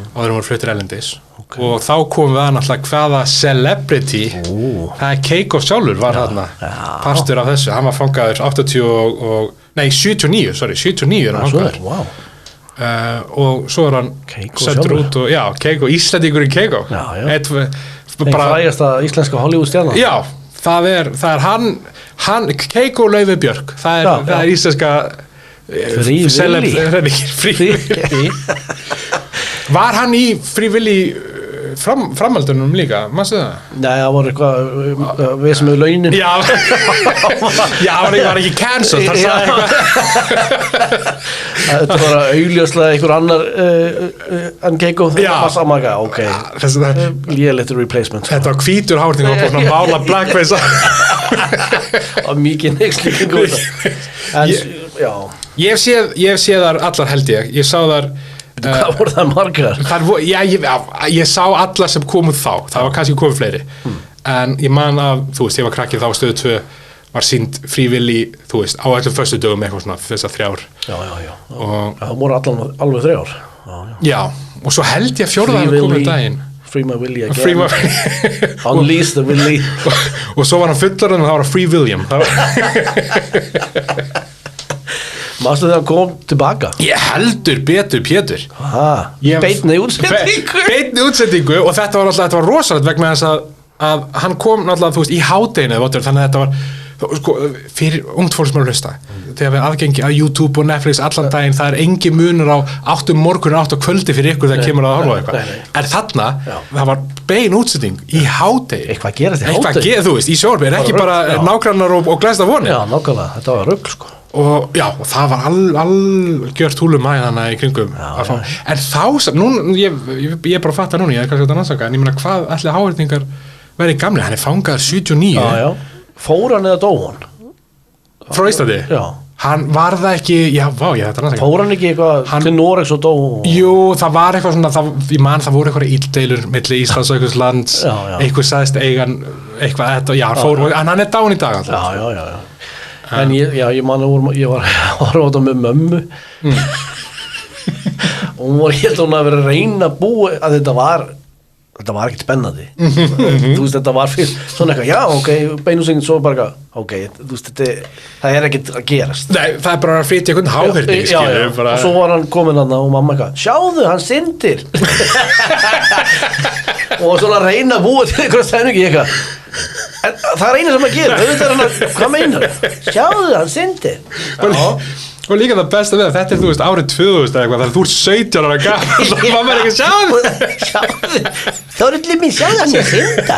A: og þeir voru fluttir erlendis og þá komum við að náttúrulega hvaða celebrity það er Keiko sjálfur var þarna partur af þessu, hann var fangaður 79 er hann fangaður og svo er hann settur út og Keiko, Íslendingur í Keiko
C: bara frægasta íslenska Hollywood-stjarna.
A: Já, það er hann Keiko Laufey Björk það er íslenska Frívilli Var hann í Frívilli framhaldunum líka, maður það?
C: Nei, það voru eitthvað við sem við launin
A: Já, það var ekki cancelled það sagði eitthvað
C: Þetta var augljóslega einhver annar en Keiko það var samaka, lélettur replacement
A: Þetta var hvítur hárning og búin að mála blackface
C: og mikið nexlíking
A: Ég hef séð þar allar held ég sá þar
C: Hvað voru það margar?
A: Ég sá alla sem komu þá það var kannski komið fleiri en ég man að, þú veist, ég var krakkið þá stöðu 2 var sýnd Frívilli, þú veist, á öllum föstu dögum eitthvað svona þessar 3 ár
C: og það voru alveg 3 ár
A: Já, og svo held ég 4. komið daginn
C: Free my Willy again Unleash the Willy
A: og svo var hann fullorðinn og það var Free William
C: Mástu þegar hann kom tilbaka?
A: Ég heldur betur Pétur
C: Beinni útsendingu
A: og þetta var rosalegt vegna þess að hann kom náttúrulega, þú veist, í hádeginu þannig að þetta var sko, fyrir ungt fólk sem er að hlusta þegar við aðgengi að YouTube og Netflix allan daginn, það er engin munur á 8 morgun og 8 kvöldi fyrir ykkur þegar kemur að horfa á eitthvað en þarna, það var bein útsending í hádegi
C: eitthvað gerast í hádegi
A: þú veist, í sjónvarpi, ekki bara nágrannar og glæsta vonir
C: nákvæmlega, þetta var rugl sko
A: og það var algjört húlumæðana í kringum en þá, ég er bara að fatta núna, ég er kannski að rannsaka en ég meina hvað ætli háhyrningar verið gamli, hann er fangaður 79
C: Fór hann eða dó hann?
A: Frá Íslandi?
C: Já
A: Hann var það ekki, ég þetta rannsaka
C: Fór hann ekki eitthvað til Noregs og dó?
A: Jú, það var eitthvað svona ég man það voru eitthvað íldeilur milli Íslands og einhvers lands eitthvað sagðist eigan eitthvað, en hann er dán í dag alltaf
C: Já En ég man að ég var á þetta með mömmu og hún var helt að vera að reyna að búa að þetta var ekkert spennandi þú veist, þetta var fyrst svona eitthvað, beinusingin svo bara þú veist, það er ekkert að gerast
A: Nei, það er bara að flytja einhvern háhyrning
C: og svo var hann komin hann og mamma eitthvað, sjáðu, hann syndir og svona að reyna að búa til einhverja stemningi eitthvað en það er eina sem að gera hvað meinar sjáðu, hann syndir
A: og líka það besta við þetta er, þú veist, árið 2000 eða eitthvað, þannig að þú ert 17 ára gamall og mamma er ekki sjáðu
C: þá er allir mín sjáðu hann að synda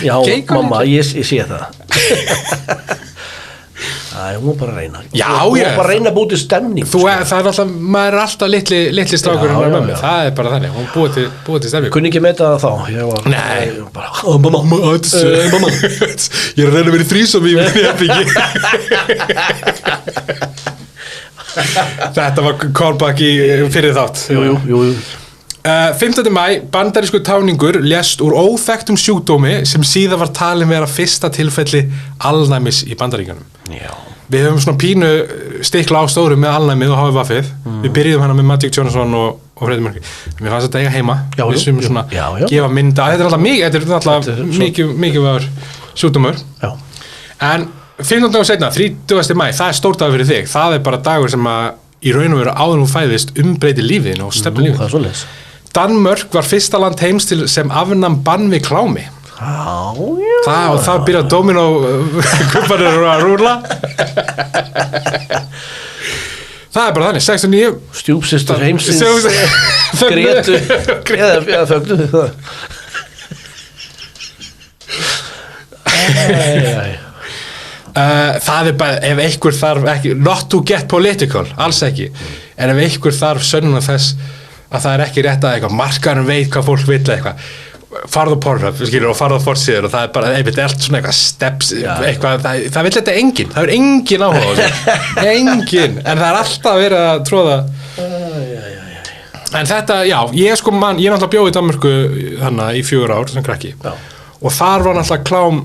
C: já, mamma, ég sé það hún var bara að reyna hún var bara að reyna að búið til stemning
A: það er alltaf, maður er alltaf litli strákur en mömmu, það er bara þannig hún búið til stemning
C: kunni ekki meta það þá
A: nei,
C: bara,
A: mamma ég er að reyna að vera í þrísom í herbyggi þetta var callback fyrir þátt
C: jú
A: 15. maí, bandarísku táningur lést úr óþekktum sjúkdómi sem síðan var talin vera fyrsta tilfelli alnæmis í Bandaríkjunum. Við höfum svona pínu stikla á stóru með alnæmið og HVV-ið. Við byrjuðum hana með Magic Johnson og Freddie Mercury. Mér fannst þetta eiga heima. Við sem svona gefa mynda. Þetta er alltaf mikilvægur sjúkdómur. En 15 dagur seinna, 30. maí, það stórdagur fyrir þig. Það bara dagur sem að í raun og veru áður hún fæðist umbreytir lífið og stefnir lífið.
C: Það svoleiðis.
A: Danmörk var fyrsta land heims til sem afnam bann við klámi. Það byrjaði Dominó kubbanir að rúla. Það bara þannig, 69.
C: Stjúpsystur heimsins grétu eða fögnuðu það.
A: Það bara, ef einhver þarf ekki, not to get political, alls ekki, en ef einhver þarf sönnuna þess að það ekki rétt að eitthvað, markaðurinn veit hvað fólk vill eitthvað, farðu Pornhub, skilur, og farðu Forsíður og það bara, einmitt, allt svona eitthvað steps, eitthvað, það vill þetta enginn, það enginn áhuga á þessu, enginn, en það alltaf verið að tróða. En þetta, já, ég náttúrulega bjó í Danmörku þannig í 4 ár sem krakki og þar var náttúrulega klám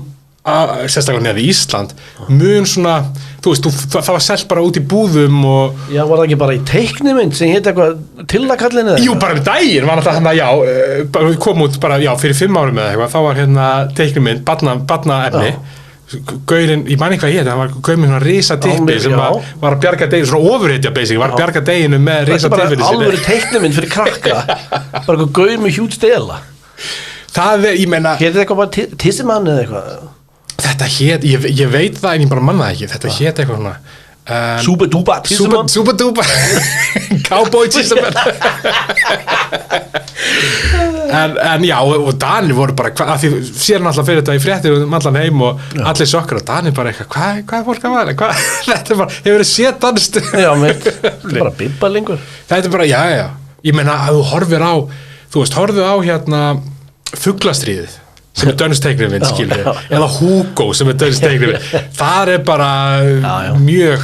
A: sérstaklega neði Ísland mun svona, þú veist, það var selt bara út í búðum og
C: já, var það ekki bara í teiknimynd sem hétt eitthvað Tillakallin eða?
A: Jú, bara með daginn var náttúrulega já, kom út bara, já, fyrir 5 árum eða eitthvað, þá var teiknimynd, barnaefni gaurinn, ég man ekki hvað hétt, það var gaurinn svona risa tippi sem var að bjarga deginu, svona ofurhetja basic, var að bjarga deginu með risa tippinu
C: sinni. Þetta er bara alvöru teiknimynd fyrir krakka, bara eitthvað gaur með hjút stela.
A: Það, ég meina
C: hétt eitthvað bara Tissimann eða eitthvað?
A: Þetta hét, ég veit það en ég bara manna það ekki, þetta hét eitthvað svona
C: Súbadúba Tissimann
A: Súbadúba Cowboy Tissimann en já, og Danir voru bara, að því sér náttúrulega fyrir þetta í fréttir allan heim og allir sokkar og Danir bara eitthvað, hvað er fólk að væri, þetta er bara, hefur verið séð danst
C: já, bara bimbalingur
A: þetta er bara, já, ég meina að þú horfir á, þú veist, horfðu á Fuglastríðið sem dönsteiknuminn, skilur eða Hugo sem dönsteiknuminn það bara mjög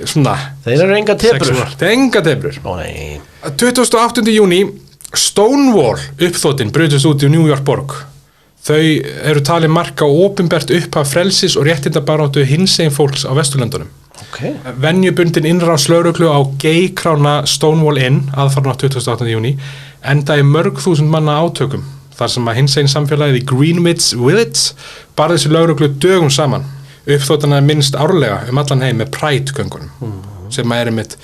A: svona
C: þeir eru enga tebrur
A: 28. júní Stonewall uppþotin brutust út í New York borg þau eru talið marka opinbert upphaf frelsis og réttindabaráttu hinsegin fólks á Vesturlöndunum venjubundin innrás lögreglu á geykrána Stonewall Inn aðfarnar 28. júní endaði mörg þúsund manna átökum þar sem að hinsegin samfélagið í Greenwich Village barði þessi lögreglu dögum saman. Uppþotana minnst árlega allan heim með Pride-göngunum sem er einmitt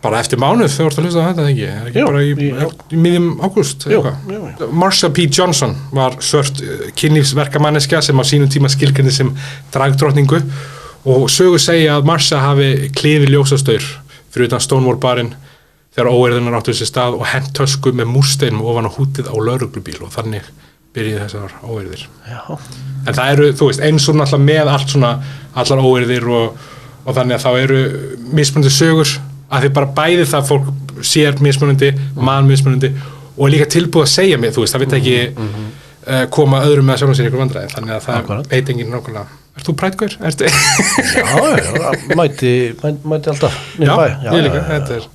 A: bara eftir mánuð þau voru að hlusta á þetta, ekki? Er ekki bara í miðjum ágúst? Marsha P. Johnson var svört kynlífsverkamanneskja sem á sínum tíma skilgreindi sem dragdrottningu og sögur segja að Marsha hafi klifið ljósastaur fyrir utan Stonewall barinn þegar óeirðunar áttu þessi stað og hent tösku með múrsteinum ofan á hútið á lögreglubíl og þannig byrjuði þessar óeirðir. En það eru, þú veist, eins og náttúrulega með allt svona, allar óeirðir og þannig að þá eru mismunandi sögur að því bara bæði það fólk sér mismunandi, mann mismunandi og líka tilbúið að segja mig, þú veist, það veit ekki koma öðrum með að sjálfum sér ykkur vandræði, þannig að það veit enginn nákvæmlega. Ert þú prætgaur?
C: Já, mæti alltaf.
A: Já, ég líka,
C: þetta er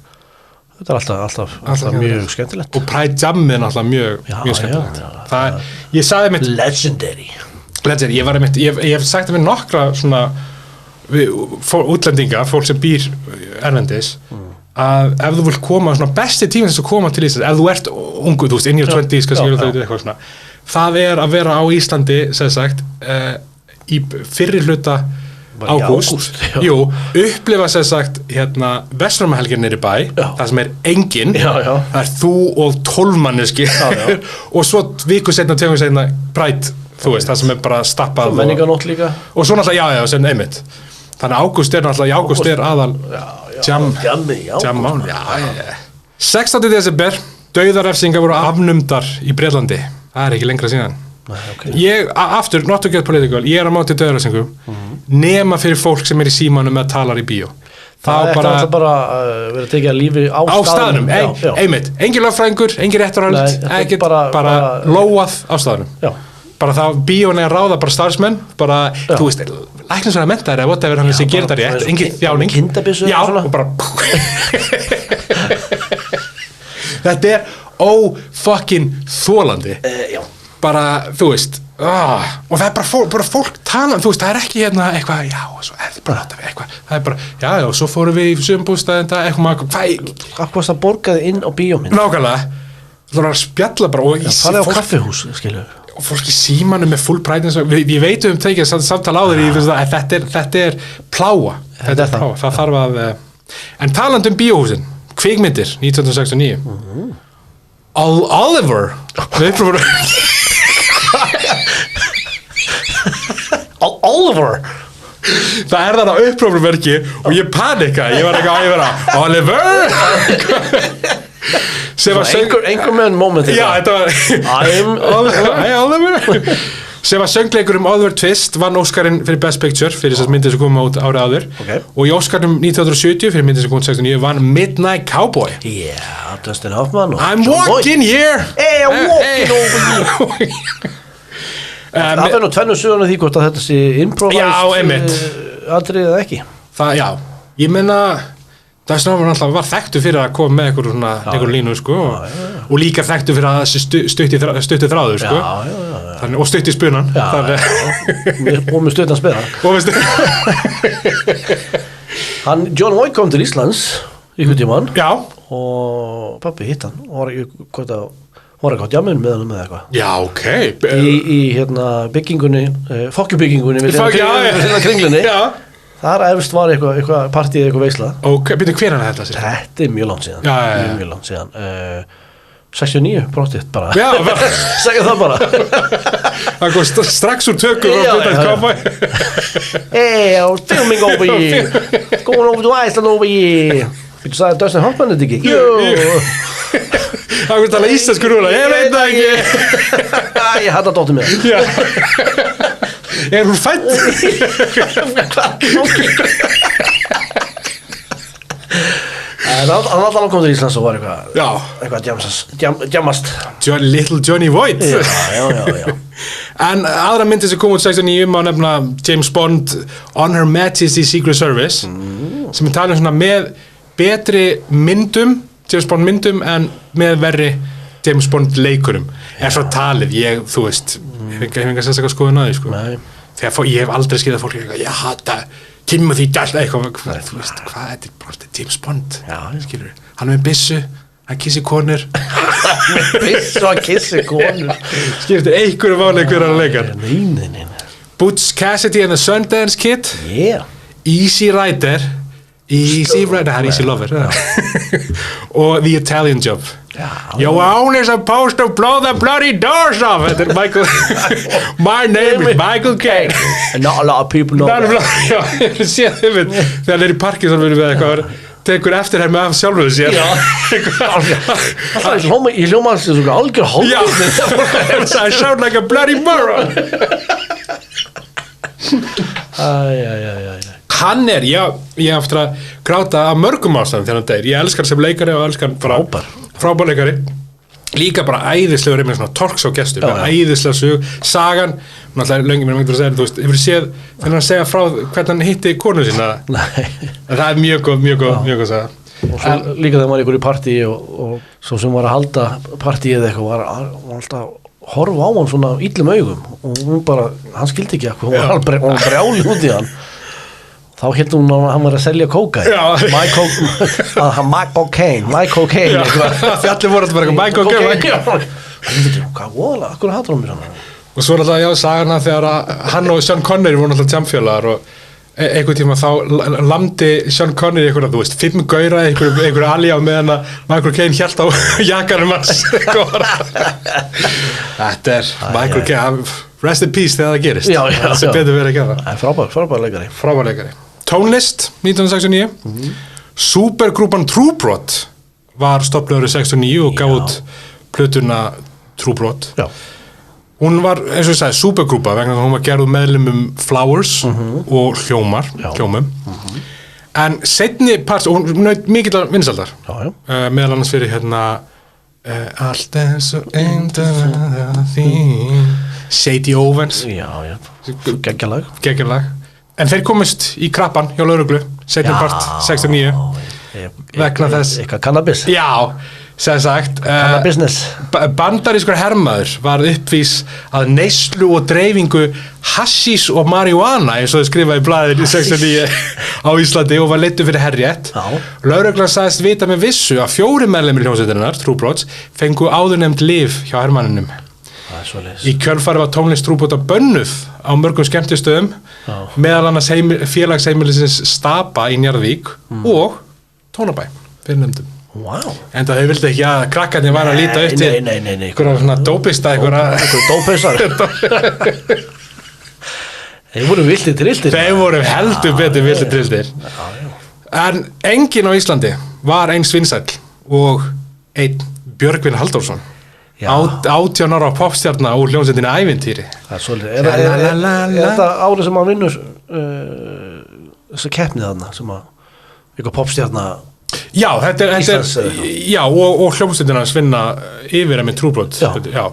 C: alltaf mjög skemmtilegt
A: og Pride Jam er alltaf mjög skemmtilegt ég sagði mitt
C: legendary,
A: ég hef sagt það með nokkra svona útlendinga, fólk sem býr erlendis að ef þú vilt koma svona besti tíminn þess að koma til Íslands, ef þú ert ungu, þú veist, in your 20s eitthvað svona, það er að vera á Íslandi sem sagt í fyrri hluta ágúst, upplifa sem sagt Vestfjarðahelgin niður í bæ, það sem er enginn, það er þú og 12 manneski og svo viku seinna, 2 vikur seinna Pride, þú veist, það sem er bara stappað
C: og menninganótt líka
A: og svo náttúrulega, sem einmitt þannig að ágúst er náttúrulega, í ágúst er aðal jam 16. desember dauðarefsingar voru afnumdar í Bretlandi, það er ekki lengra síðan ég, aftur, not to get political ég er á móti dauðarefsingu nema fyrir fólk sem er í símanum með talar í bíó
C: það er bara verið að tekja lífi á staðnum
A: einmitt, engin lögfræðingur, engin réttarhöld ekkert, bara lóað á staðnum bara það, bíón er að ráða bara starfsmenn, bara, þú veist læknisverðar menntar eða whatever hann sem gerir þetta rétt, engin þjáning og bara þetta er fucking þolandi bara, þú veist og það er bara fólk tala, þú veist, það er ekki eitthvað, og svo er þið bara eitthvað, það er bara, og svo fórum við í sumbústaðin eitthvað,
C: hvað það borgaði inn á bíómynd
A: nákvæmlega, það var að spjalla bara
C: farið á kaffihús, skilur
A: og fólk í símanum með full pride ég veit tekið samtala á þér að þetta er pláa það þarf að en talandi bíóhúsin, kvikmyndir 1969 Oliver
C: Oliver
A: það þarna upprófumverki og ég panika ég var ekki að Oliver sem var
C: einhver með moment
A: já, þetta var Oliver sem var söngleikur Oliver Twist vann Óskarinn fyrir Best Picture fyrir þessar myndir sem koma út árið áður og í Óskarnum 1970 fyrir myndir sem kom út 69 vann Midnight Cowboy
C: Dustin Hoffman og
A: I'm walking here
C: hey, I'm walking over here það fyrir nú tvennu söguna því hvort að þetta sé improvised atrið eða ekki
A: það, já, ég menna Dustin Hoffman alltaf var þekktu fyrir að koma með einhver línu sko, og líka þekktu fyrir að stutti þráður sko. Þannig, og stutti spunan
C: og með stuttan spena John Voight kom til Íslands ykkur tímann og pappi hitt hann og var eitthvað djamun með hann með eitthvað
A: já, ok
C: í byggingunni fokkjubyggingunni við kringlunni þar efst var eitthvað partíð eitthvað veisla
A: ok, byrju hver hann þetta sér?
C: Þetta er mjög langt síðan mjög langt síðan 69 bróttið bara segja það bara
A: það kom strax úr tökum og byrjað koma
C: hey, I was filming over here going over to Iceland over here þú sagði Dustin Hoffman þetta ekki?
A: það var að tala íslensku núna ég veit það ekki
C: ég hætti að dóttir mér
A: er hún fætt?
C: hann alltaf kom til Íslands og var eitthvað djamast
A: Little Johnny Voight
C: já
A: en aðra myndir sem kom út 69 má nefna James Bond On Her Majesty's Secret Service sem talað svona með betri myndum James Bond myndum en með verri James Bond leikurum svo talið, þú veist ég hef enga sérstaklega skoðun að því sko. þegar ég hef aldrei skilað fólk ég hata Timothy Dalton eitthvað þú veist, hvað er þetta James Bond skilur, hann er með byssu hann kissir konur
C: með byssu, hann kissir konur
A: skilur, einhverju máli hver hann leikar
C: nei
A: Butch Cassidy and the Sundance Kid Easy Rider það er Easy Lover og The Italian Job Your owner is supposed to blow the bloody doors off þetta er my name is Michael Caine
C: and not a lot of people know
A: þegar hann er í parki þá verður við eitthvað tekur eftir hér með af sjálfuðu sér
C: ég hljóma hans er svona algjör hálf
A: I sound like a bloody moron hann er, ég aftur að gráta af mörgum ástæðum þegar hann deyr, ég elskar sem leikari og elskar frábær leikari líka bara æðislegur með svona talks á gestum, æðislega sög sagan, náttúrulega löngum mér að segja, þú veist, hefur séð þegar hann segja frá hvernig hann hitti konu sína það er mjög góð saga
C: og svo líka þegar maður ykkur í partí og svo sem var að halda partíið eitthvað var alltaf horfa á hann svona illum augum og hún bara, hann skildi ekki eitthvað hún var brjáli út í hann þá hélt hún að hann var að selja kókain my cocaine
A: fjallir voru alltaf bara my cocaine
C: hvað voðalega, akkur hattur hann mér svona
A: og svo er alltaf sagana þegar hann og Sean Connery voru alltaf tjamfjölar og einhvern tíma þá lamdi Sean Connery einhverja, þú veist, 5 gaura einhverju alja meðan að Michael Caine hélt á jakanum hans þetta er Michael Caine rest in peace þegar það gerist það sem betur verið að gera frábær leikari Tónlist 1969 Supergrúpan True Brot var stofnuð árið 69 og gaf út plötuna True Brot hún var, eins og ég sagði, supergrúpa vegna að hún var gerð meðlumum Flowers og hljómum en seinni part og hún naut mikill vinsældar meðal annars fyrir allt eins og Sadie Owens geggjalag en þeir komist í krappan hjá lögreglu seinni part 69 vegna þess
C: eitthvað kannabis
A: sem sagt bandarískur hermaður var uppvís að neyslu og dreifingu hassís og marihuana eins og þau skrifaði í blaðið í 69 á Íslandi og var leiddur fyrir herrétt lögreglan sagðist vita með vissu að 4 meðlimir hljómsveitarinnar True Brots fengu áðurnefnd lyf hjá hermanninum Í kjölfari var tónlist trúbóta bönnuð á mörgum skemmtistöðum, meðal annars félagsheimilisins Stapa í Njarðvík og Tónabæ, fyrir nefndum.
C: Wow.
A: En það þau vildi ekki að krakkarnir var að líta upp til einhverja svona dópista, einhverja
C: dópistar. Þeir voru vildir trilltir.
A: Þeir voru heldur betur vildir trilltir. En enginn á Íslandi var eins vinsæll og einn Björgvin Halldórsson. 18 ára popstjarna úr hljómsveitinni Ævintýri.
C: Það svolítið. Er þetta árið sem hann vinnur þessu keppnið þarna sem að eitthvað popstjarna
A: Já, þetta er já, og hljómsveitina svinna yfir með trúbrot. Já.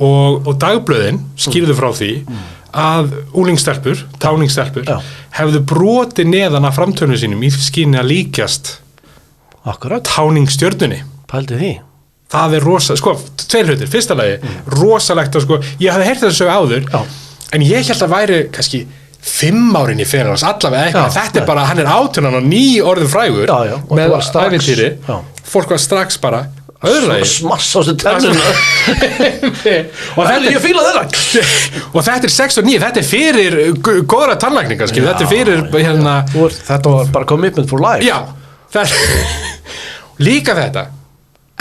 A: Og dagblöðin skýrðu frá því að úlingstelpur, táningstelpur hefðu brotið neðan af framtörnum sínum í skynni að líkjast táningsstjörnunni.
C: Pældi því?
A: Það er tveir hlutir, fyrsta lagi, rosalegt og ég hafði heyrt þessu áður, en ég held að væri kannski 5 árin í Fenriðs, allavega eitthvað, þetta er bara, hann er 18 og 9 orðin frægur með Ævintýri, fólk var strax bara
C: smassa á þessu tennuna
A: og þetta ég fíla þeirra og þetta er 6 og 9, þetta er fyrir góðra tannlækningar, þetta er fyrir
C: þetta var bara commitment for life
A: líka þetta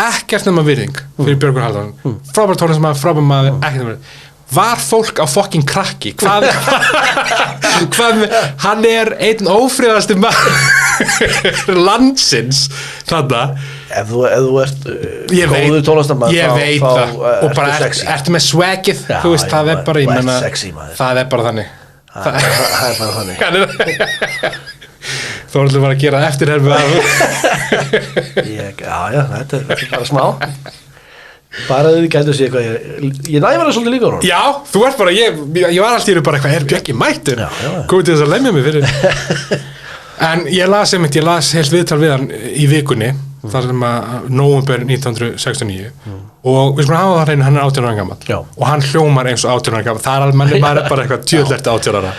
A: ekkert nema virðing fyrir Björgvin Halldórsson frábær tónlistarmaður, frábær maður, ekkert nema virðing var fólk á fucking krakki hvað hann er einn ófriðasti maður landsins þarna
C: ef þú ert góður tónlistarmaður
A: ég veit það og bara ertu með swaggið þú veist það er bara það er bara þannig
C: það er bara þannig
A: Þórður var að gera eftirherfu
C: já, þetta er bara smá bara þau gætu að sé eitthvað ég næði verið svolítið líka á hún
A: já, þú ert bara, ég var alltaf bara eitthvað, er ekki mættur komið til þess að lemja mig fyrir en ég las heilt viðtal við hann í vikunni þar sem að nóvember 1969 og við skulum hafa það hreinu, hann er 18 ára gamall og hann hljómar eins og 18 ára gamall það er maður er bara eitthvað djöðlert 18 ára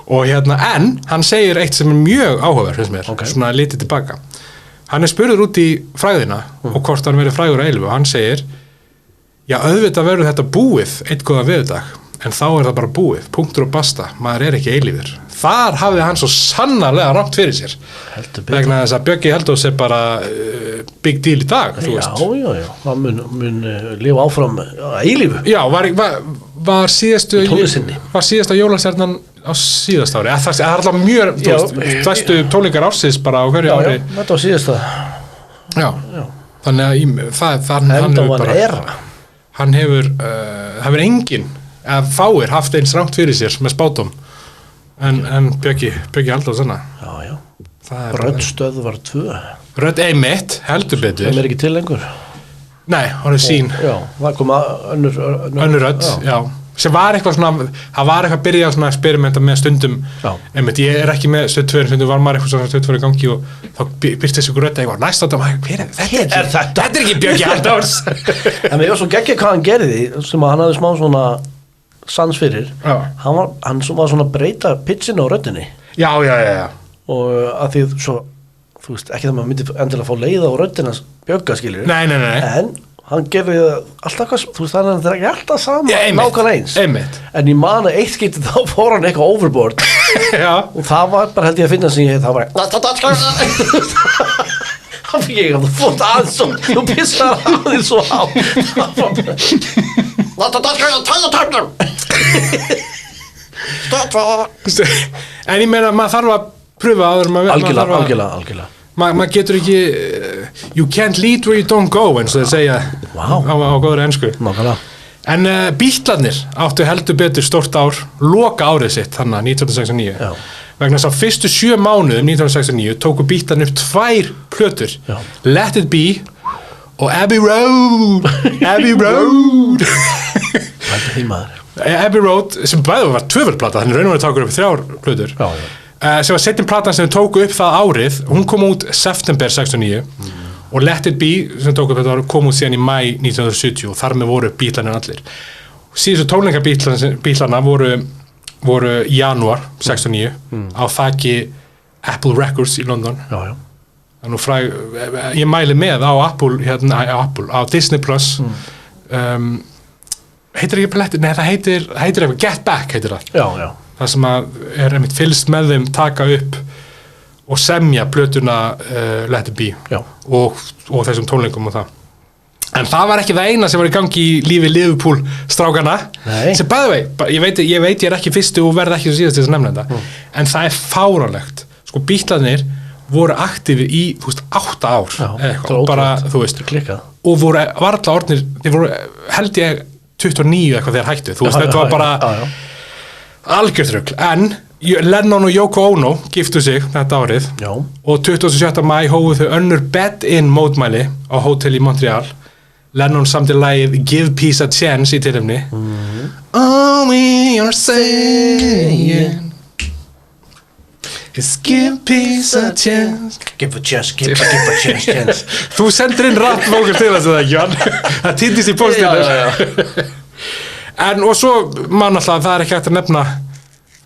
A: og en hann segir eitt sem er mjög áhugaverð finnst mér, svona litið tilbaka hann er spurður út í fræðina og hvort hann verið frægur að eilífu og hann segir já, auðvitað verður þetta búið einn góða veðurdag, en þá er það bara búið, punktur og basta, maður er ekki eilífur. Þar hafði hann svo sannarlega rangt fyrir sér. Vegna þess að Bjöggi Halldórs er bara big deal í dag, þú veist.
C: Já, það mun lifa áfram eilífu.
A: Já, var síðasta jólasjarnan á síðasta ári. Það er alltaf mjög, þú veist, stærstu tónleikar ársins bara á hverju ári.
C: Já, þetta var síðasta.
A: Já, þannig að hann hefur engin að fáir haft eins rangt fyrir sér með spátum en Bjöggi Halldórs svona
C: Röddstöð var 2
A: Rödd einmitt, heldur betur
C: það er ekki til lengur
A: nei, hann er sín
C: það kom
A: önnur rödd, já sem var eitthvað svona, það var eitthvað að byrja að experimenta með stundum einmitt, ég er ekki með stöð 2, stundum var maður eitthvað svona stöð 2 í gangi og þá byrst þessi rödd eitthvað næst á þetta er ekki Bjöggi Halldórs
C: en mér var svo geggja hvað hann gerði sem að hann hafði smá svona sans fyrir hann var svona að breyta pitchinu á röddinni
A: já
C: og að því svo þú veist, ekki það maður myndi endilega fá leið á röddinans Bjögga skilur
A: nei
C: en hann gerði alltaf hvað, þú veist þannig að það er ekki alltaf sama nákvæmlega eins en ég man að eitt skipti þá fór hann eitthvað overboard og það var bara held ég að finna sem ég það var hann fikk ég að þú fótt aðeins og þú pissar aðeins svo á
A: en ég meina maður þarf að pröfa áður
C: algjörlega
A: maður getur ekki you can't lead where you don't go eins og þeir segja á góðri ensku en Bítlarnir áttu heldur betur stórt ár loka árið sitt þannig 1969 vegna þess að fyrstu 7 mánuðum 1969 tóku Bítlarnir upp 2 plötur Let It Be og Abbey Road Abbey Road sem bæði var 2-plata þannig raun og veru tókur upp 3 plötur sem var setjum platan sem tóku upp það árið hún kom út september 69 og Let It Be sem tóku upp þetta kom út síðan í mæ 1970 og þar með voru Bítlarnir allir síðustu tónleikar Bítlarna voru í janúar 69 á þaki Apple Records í London ég mæli með á Apple á Disney Plus heitir ekki Blettir, nei það heitir eitthvað Get Back heitir það.
C: Já.
A: Það sem að einmitt fylgst með þeim taka upp og semja plötuna Let It Be og þessum tónleikum og það. En það var ekki það eina sem var í gangi í lífi Liverpool strákana.
C: Nei.
A: Sem by the way, ég veit ég ekki fyrstu og verð ekki síðast þess að nefna þetta. En það fáránlegt. Sko Beatlarnir voru aktífir í, 8 ár.
C: Já,
A: eitthvað, bara,
C: klikkað.
A: Og voru varla orðnir, þeir voru held ég 29 eitthvað þegar hættu. Þetta var bara algjörðrugl. En Lennon og Yoko Ono giftu sig þetta árið.
C: Já. Og
A: 27. maí hófu þau önnur bed-in mótmæli á hótel í Montreal. Lennon samti lagið Give Peace a Chance í tilefni. All we are saying is give peace a chance.
C: Give a chance.
A: Þú sendir inn rappvókur til þess að það ekki, Jan. Það týndist í postinu. En og svo man alltaf að það ekki hægt að nefna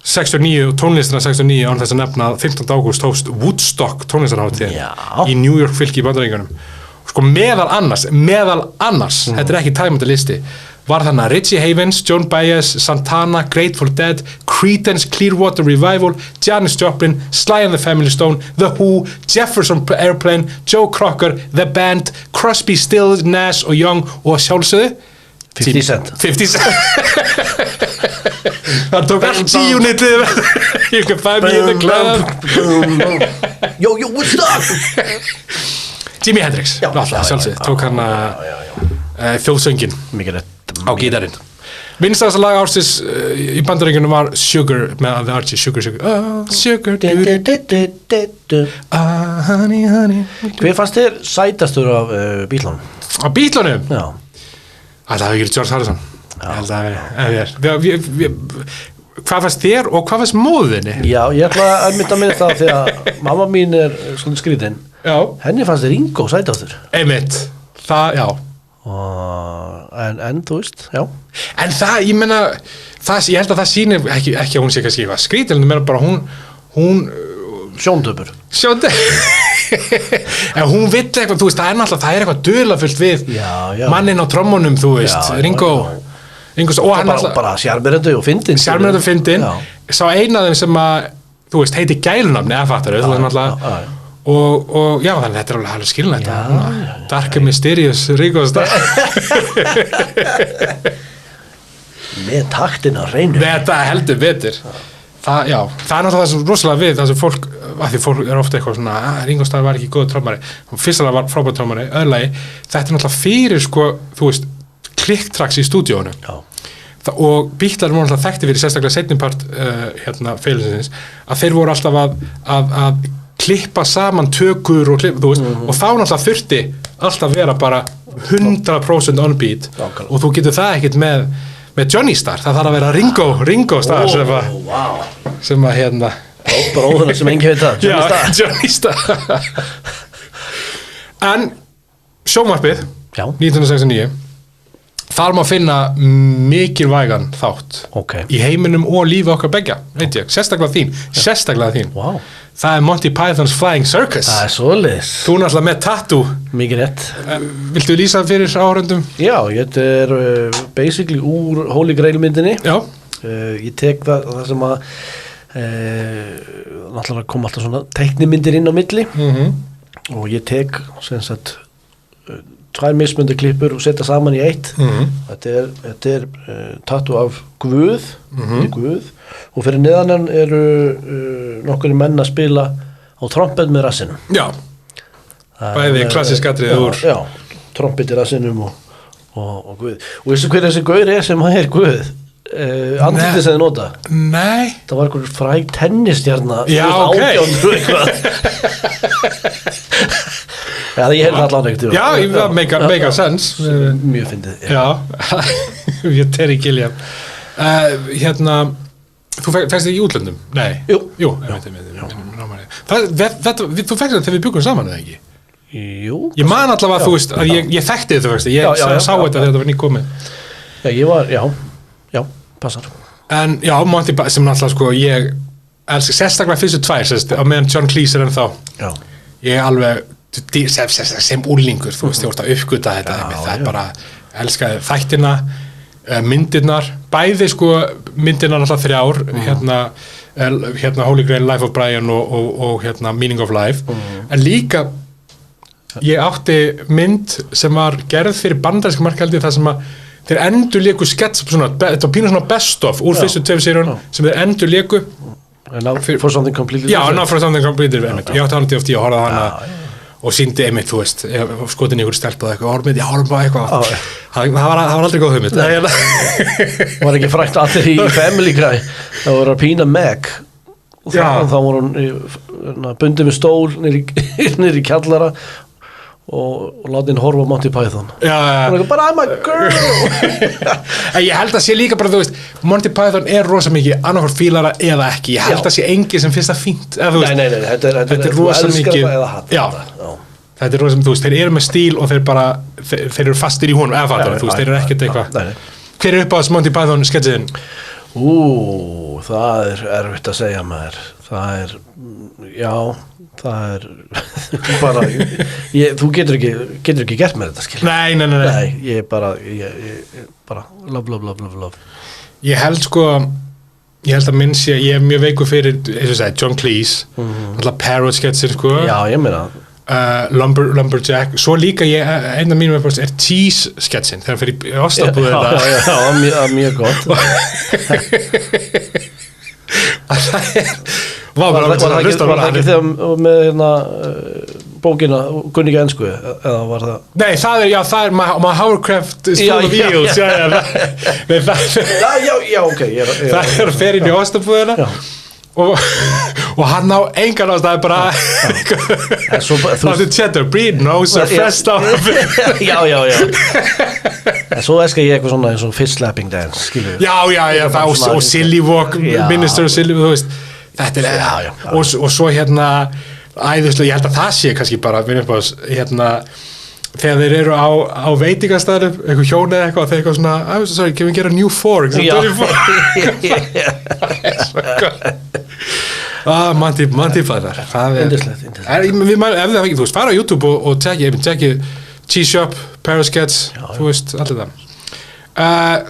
A: 69 og tónlistina 69 án þess að nefna 15. ágúst hófst Woodstock tónlistarhátíðin í New York fylki í Bandaríkjunum. Sko meðal annars, þetta er ekki tæmandi listi, var þannig að Richie Havens, Joan Baez, Santana, Grateful Dead, Creedence Clearwater Revival, Janis Joplin, Sly and the Family Stone, The Who, Jefferson Airplane, Joe Cocker, The Band, Crosby, Stills, Nash og Young og sjálfsögðu
C: 50 Cent.
A: Það tók allt G-unitið. You can find me in the club.
C: Yo, Woodstock.
A: Jimi Hendrix, sjálfsögðu, tók hann þjóðsöngin á gítarinn. Vinstasta lag ársins í Bandaríkjunum var Sugar með The Archie, Sugar. Sugar. Honey, honey.
C: Hver fannst þér sætastur af Beatlunum?
A: Á Beatlunum?
C: Já.
A: Það hefði ekki George Harrison. Hvað fannst þér og hvað fannst móðinni?
C: Já, ég ætla að mynda með það því að mamma mín er svolítið skrítin. Já. Henni fannst þér Ringo sætastur.
A: Einmitt, það, já.
C: En þú veist, já.
A: En það, ég meina, ég held að það sýnir ekki að hún sé kannski eitthvað skrítin, en meina bara hún
C: Sjóndöpur.
A: En hún vill eitthvað, þú veist, það er eitthvað dularfullt við manninn á trommunum, þú veist, Ringo og hann
C: bara sjarmerandi og fyndin
A: sá eina af þeim sem að, þú veist, heiti Gælunafni eða fattar þau, þannig að og já, þannig að þetta er alveg skilnætt Dark and Mysterious Ringo Starr
C: með taktin á hreinu
A: þetta heldur betur það er náttúrulega það sem rosalega við það sem fólk, af því fólk er ofta eitthvað svona Ringo Starr var ekki góð trommari fyrstulega var frábær trommari, öðlagi þetta er náttúrulega fyrir, sko, þú veist klikktraks í stúdíónu og Beatlar voru náttúrulega þekkti fyrir sérstaklega seinnipart félagsins að þeir voru alltaf að klippa saman tökur og þú veist, og þá náttúrulega þurfti alltaf vera bara 100% on beat og þú getur það ekkert með Johnny Starr, það þarf að vera Ringo Starr sem að
C: bróðurinn sem engi veit það
A: Johnny Starr en sjónvarpið 1969 þar má finna mikilvægan þátt í heiminum og lífi okkar beggja, veit ég, sérstaklega þín það er Monty Python's Flying Circus
C: það er svoleiðis
A: þú náttúrulega með tattoo
C: mikið rétt
A: viltu lýsa það fyrir áhörendum?
C: Já, þetta er basically úr Holy Grail myndinni ég tek það sem að náttúrulega kom alltaf svona teiknimyndir inn á milli og ég tek sem sagt 2 mismunandi klippur og setja saman í eitt þetta er tattoo af Guð Guð og fyrir neðan eru nokkur menn að spila á trompet með rassinum bæði klassísk atriði úr trompet í rassinum og Guð og veistu hver þessi gaur er sem er Guð andlitið sem þið nota
A: nei
C: það var einhver fræg tennistjarna ég held allan ekkert
A: það make a sense
C: mjög fyndið
A: ég Terry Gilliam þú fækst þig í útlöndum? Nei Jú. Þú fækst það þegar við byggum saman eða ekki?
C: Jú
A: ég man allavega að þú veist að ég þekkti þetta ég sá þetta þegar þetta var nýkomið
C: ég var, já, passar
A: en já, Monty Python sem náttúrulega sko ég elskar sérstaklega fyrstu 2 á meðan John Cleese er ennþá ég alveg sem úlingur þú veist, ég voru að uppgöta þetta það er bara, elskaði þættina myndirnar, bæði sko myndirnar alltaf 3 hérna Holy Grail, Life of Brian og hérna Meaning of Life en líka ég átti mynd sem var gerð fyrir bandaríska markahaldi þar sem að þeir endur léku skets þetta var pínu svona best of úr fyrstu 2 seríunum sem þeir endur léku
C: for something completely
A: different for something completely different ég átti hana til ofti að horfa hana og síndi einmitt, þú veist, skotin í ykkur stelp og eitthvað, horfum á eitthvað það var aldrei góð hugmynd
C: var ekki frækt allir í Family Guy það voru að pína Meg og þá voru hún bundið með stól niður í kjallara og láti henni horfa á Monty Python but I'm a girl
A: ég held að sé líka bara, þú veist Monty Python rosa mikið annarkvort fílara eða ekki, ég held að sé engin sem finnst það fínt
C: nei, þetta
A: rosa mikið þetta rosa, þú veist, þeir eru með stíl og þeir eru fastir í honum eða fattar, þú veist, þeir eru ekkert eitthvað hver uppáðs Monty Python sketchiðin?
C: Það erfitt að segja maður það er bara þú getur ekki gert mér þetta skil
A: nei
C: ég bara love
A: ég held að minn sé ég mjög veikur fyrir, eins og sagði, John Cleese alltaf parrot sketsin sko
C: ég meina
A: Lumberjack, svo líka einn af mínum er cheese sketsin þegar hann fyrir ostabúðu
C: mjög gott
A: var
C: það ekki þegar með bókina kunni ekki ensku eða var það
A: nei, það er my hovercraft is full of eels
C: ok
A: það er að fer inn í ostabúðuna og hann á engan ástæði bara það er cheddar, breed, nose or fresh stuff
C: en svo elskar ég eitthvað svona eins og fist slapping dance skilur
A: og silly walk minister og silly, þú veist þetta og svo hérna æðislega, ég held að það sé kannski bara hérna þegar þeir eru á veitingastæðum eitthvað hjón eða eitthvað og þeir eitthvað svona sorry, can we get a new fork Monty Python það er
C: indislegt
A: ef það ekki, þú veist, fara á YouTube og tekki Cheese Shop, Paris Sketch þú veist, allir það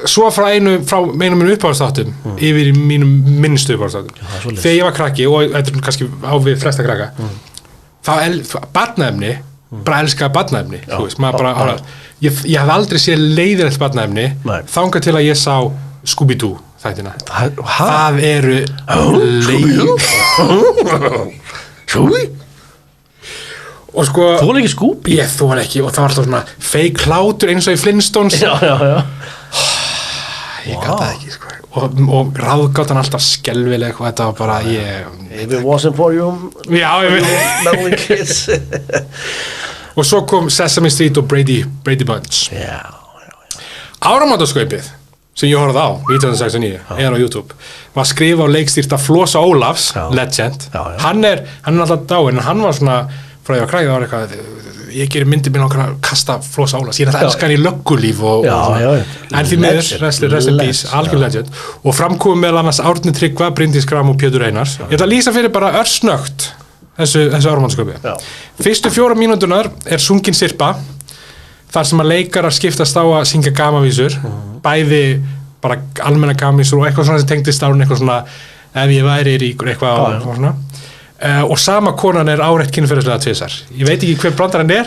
A: svo frá einum mínum uppáhaldstáttum yfir í mínum minnstu uppáhaldstáttum þegar ég var krakki og þetta er kannski á við flesta krakka þá barnaefni bara elskaði barnaefni þú veist, maður bara ég hafði aldrei séð leiðilegt barnaefni þangað til að ég sá Scooby-Doo þættina það eru
C: Scooby?
A: og sko
C: þú var ekki Scooby?
A: Ég þú var ekki og það var alltaf svona fake hlátur eins og í Flintstones ég gæti það ekki sko og ráðgáttan alltaf skelvileg og þetta var bara
C: if it wasn't for you meddling kids
A: og svo kom Sesame Street og Brady Bunch áramótaskaupið sem ég horfði á 1969 á YouTube var skrifa á leikstýrt af Flosa Ólafs legend hann er alltaf dáinn en hann var svona frá ég var kræðið var eitthvað ég gerir myndið mér nokkar að kasta Flosa Ólafs ég er alltaf elskar hann í löggulíf en því miður, rest in peace algjör legend og framkomið meðal annars Árni Tryggva, Bryndís Gram og Pétur Einars ég ætla að lýsa fyrir bara örsnögt þessu áramótasköpi fyrstu 4 mínúturnar er sungin sirpa þar sem að leikarar skiptast á að syngja gamavísur bæði bara almenna gamavísur og eitthvað svona sem tengdist árun eitthvað svona ef ég væri ríkur eitthvað og svona og sama konan er áreitt kynferðislega tvisar ég veit ekki hver brandar hann en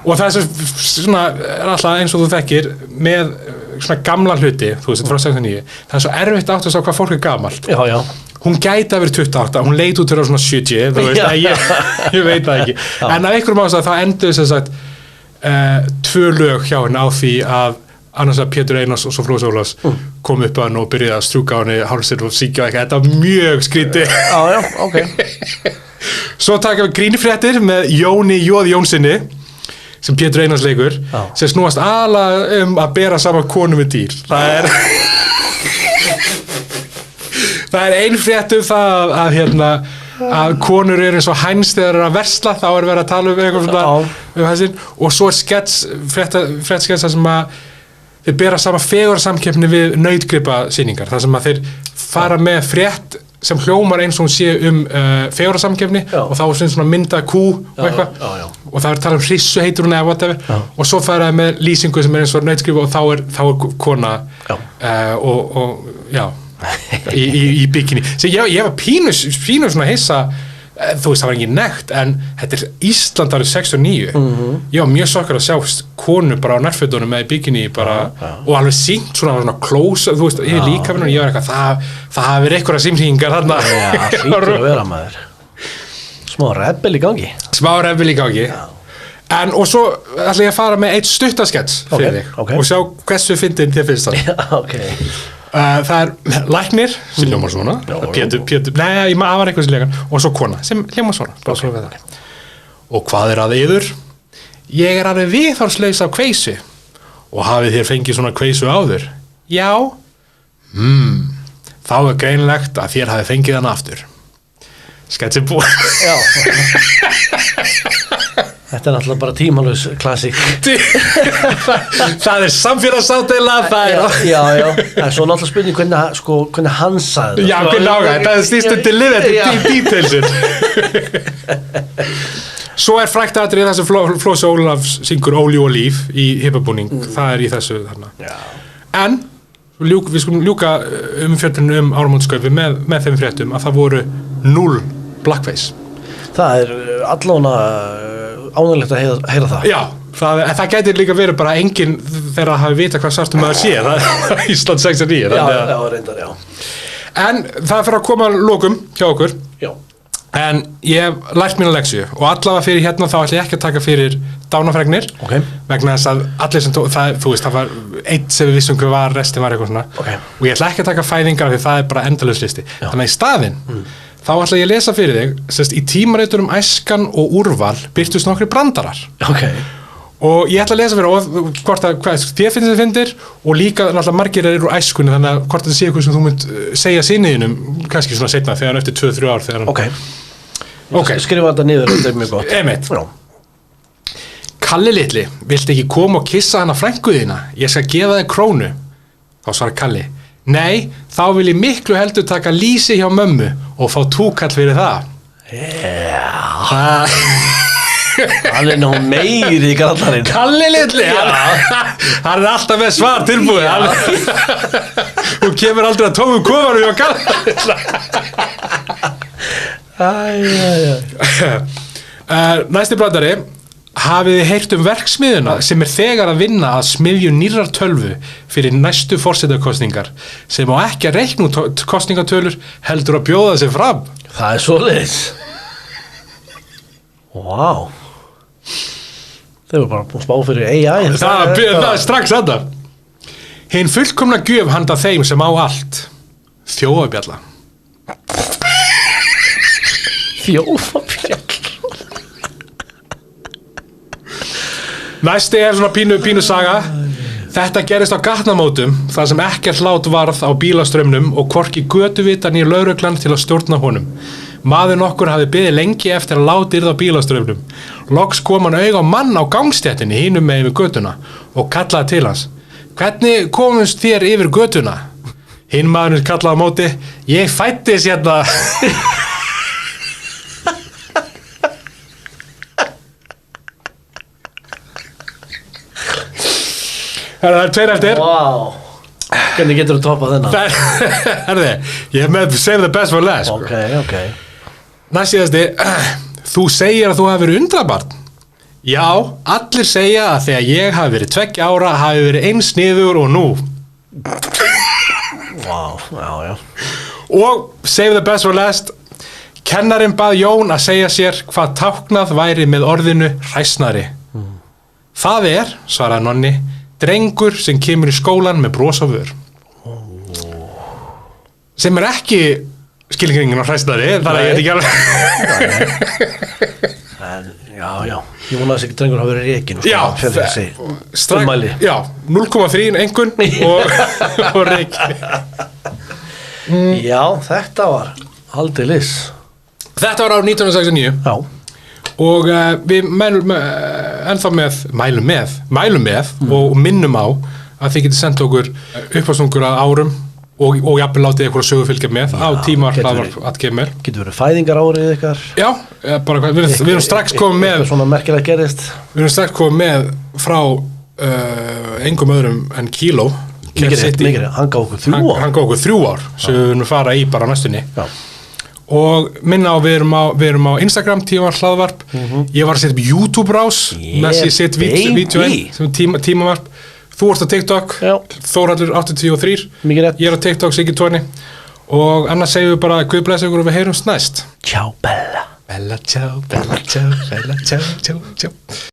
A: og það er svona er alltaf eins og þú þekkir með svona gamla hluti þú veist þetta frá 69 það er svo erfitt átt að sá hvað fólk er gamalt hún gæti að vera 28 hún leit út fyrir svona 70 þú veist ég veit það ekki en af einhverjum ástæðu þá endur þess að 2 lög hjá henni á því að annars að Pétur Einars og svo Flosa Ólafs kom upp að hann og byrjaði að strjúka á henni hálsir og syngja eitthvað, þetta var mjög skrítið svo taka við grínfréttir með Jóni Jóð Jónssoni sem Pétur Einars leikur sem snúast aðalega að bera saman konu með dýr það er ein frétt það að konur eru eins og hæns þegar það er að versla þá er verið að tala eitthvað svona og svo er fréttskets sem að þeir bera sama fegurðarsamkeppni við nautgripasýningar þar sem að þeir fara með frétt sem hljómar eins og hún sé fegurðarsamkeppni og þá er svona myndað kú og eitthvað og það er talað hrissu heitur hún eða whatever og svo fær það með lýsingu sem eins og nautskrifu og þá er kona og í bikini sem ég var pínu svona hissa þú veist það var ekki nekt en þetta er Ísland árið 69 ég var mjög sokkar að sjá konu bara á nærfötunum með bikini bara og alveg sýnt svona close þú veist yfir líkamanum og ég var eitthvað það hafi verið einhverja símhringar þarna
C: hlýtur að vera maður smá rebel í gangi en og svo ætla ég að fara með eitt stuttaskets fyrir þig og sjá hversu fyndin þér finnst það það er læknir sem hljómar svona Pétur, nei, það var eitthvað sem legan og svo kona sem hljómar svona og hvað er að yður? Ég er alveg viðhorfslaus af kveisu og hafið þér fengið svona kveisu áður? Já þá er greinlegt að þér hafið fengið hann aftur sketsi búið Þetta er náttúrulega bara tímalaus klassík
A: Það er samfélagsátdeila
C: Já, en svo náttúrulega spurning hvernig hann sagði
A: Já, hvernig ágæð, það er stýstu til lið detailsir Svo er frækt aðrið þess að Flósi Ólafs syngur Óli og líf í hippabúning, það er í þessu þarna En við skulum ljúka umfjöldinu áramótaskaupi með þeim fréttum að það voru 0 blackface
C: Það er allavega ánægilegt að heyra það
A: Já, það gæti líka verið bara enginn þegar að hafi vita hvað svartum maður sé það er Ísland 69
C: Já, reyndar,
A: En það fyrir að koma lokum hjá okkur En ég hef lært mína leksju og allavega fyrir hérna þá ætla ég ekki að taka fyrir dánafregnir vegna þess að allir sem þú veist, það var eitt sem við vissum hver var, restin var eitthvað svona og ég ætla ekki að taka fæðingar því það er bara endalaus listi Þannig að í staðinn þá ætla ég að lesa fyrir þig sérst, í tímariturum Æskan og Úrval birtust nokkri brandarar og ég ætla að lesa fyrir og hvort að þér finnst þið fyndir og líka náttúrulega margir eru úr æskunni þannig að hvort það sé eitthvað sem þú mynd segja sinniðinum kannski svona setna þegar eftir 2-3 ár þegar
C: skrifa þetta niður, þetta er mjög gott
A: Einmitt. Kalli litli, viltu ekki koma og kissa hana frænku þína? Ég skal gefa þig krónu þá svarar Kalli Nei, þá vil ég miklu heldur taka lýsi hjá mömmu og fá túkall fyrir það.
C: Hann er nú meiri í gallarinn.
A: Kalli litli, hann er alltaf með svar tilbúið. Þú kemur aldrei að tóku kofarum hjá Kalli. Næsti brandari. Hafið þið heyrt verksmiðjuna sem er þegar að vinna að smiðju nýrrar tölvu fyrir næstu forsetakostningar sem á ekki að reikna út kostningatölur heldur að bjóða sig fram.
C: Það er svoleiðis. Vá. Þeir eru bara búin að spá fyrir AI.
A: Það er strax þetta. Hinn fullkomna gjöf handa þeim sem á allt. Þjófabjalla.
C: Þjófabjalla.
A: Næsti er svona pínu saga. Þetta gerist á gatnamótum þar sem ekkert lát varð á bílaströmmnum og hvorki götuvita né lögreglan til að stjórna honum. Maður nokkur hafði beðið lengi eftir að lát yrði á bílaströmmnum. Loks kom hann auga á mann á gangstéttinni hinum megin við götuna og kallaði til hans. Hvernig komust þér yfir götuna? Hinn maðurinn kallaði á móti. Ég fæddist hérna. Það er 2 eftir.
C: Wow. Hvernig getur þú toppað þennan?
A: Herði, ég hef með save the best for last.
C: Ok.
A: Næst síðasti, þú segir að þú hafi verið undrabarn. Já, allir segja að þegar ég hafi verið 2 ára hafi verið eins niður og nú.
C: Wow, já.
A: Og save the best for last. Kennarinn bað Jón að segja sér hvað táknað væri með orðinu hræsnari. Það er, svaraði Nonni, drengur sem kemur í skólan með bros á vör. Sem er ekki skilgreiningin á hræsnari, þannig að ég ekki alveg.
C: Já. Ég vona að þessi drengur hafi verið rekin.
A: Já, já, 0,3 einhvern og rekin.
C: Já, þetta var aldeilis.
A: Þetta var árið 1969.
C: Já.
A: Og við mælum með og minnum á að þið getið sendt okkur uppástungur að árum og jafnvel látið eitthvað sögu fylgja með á tímavarp@gmail.
C: Getur verið fæðingar árið ykkar?
A: Já, bara við erum strax komið með
C: svona merkilega gerist.
A: Við erum strax komið með frá engum öðrum en Kíló.
C: Mikið, hann gaf okkur 3 ár.
A: Hann gaf okkur 3 ár sem við erum að fara í bara næstunni.
C: Já.
A: Og minna á, við erum á Instagram, tímavarp hlaðvarp. Ég var að setja upp YouTube-rás með því að setja vídeóin sem tímavarp. Þú ert á TikTok, Þórhallur 83, ég er á TikTok, Siggi Tóni og annars segjum við bara Guð blessi ykkur og við heyrumst næst.
C: Ciao Bella.
A: Bella, ciao, bella, ciao, bella, ciao, ciao, ciao.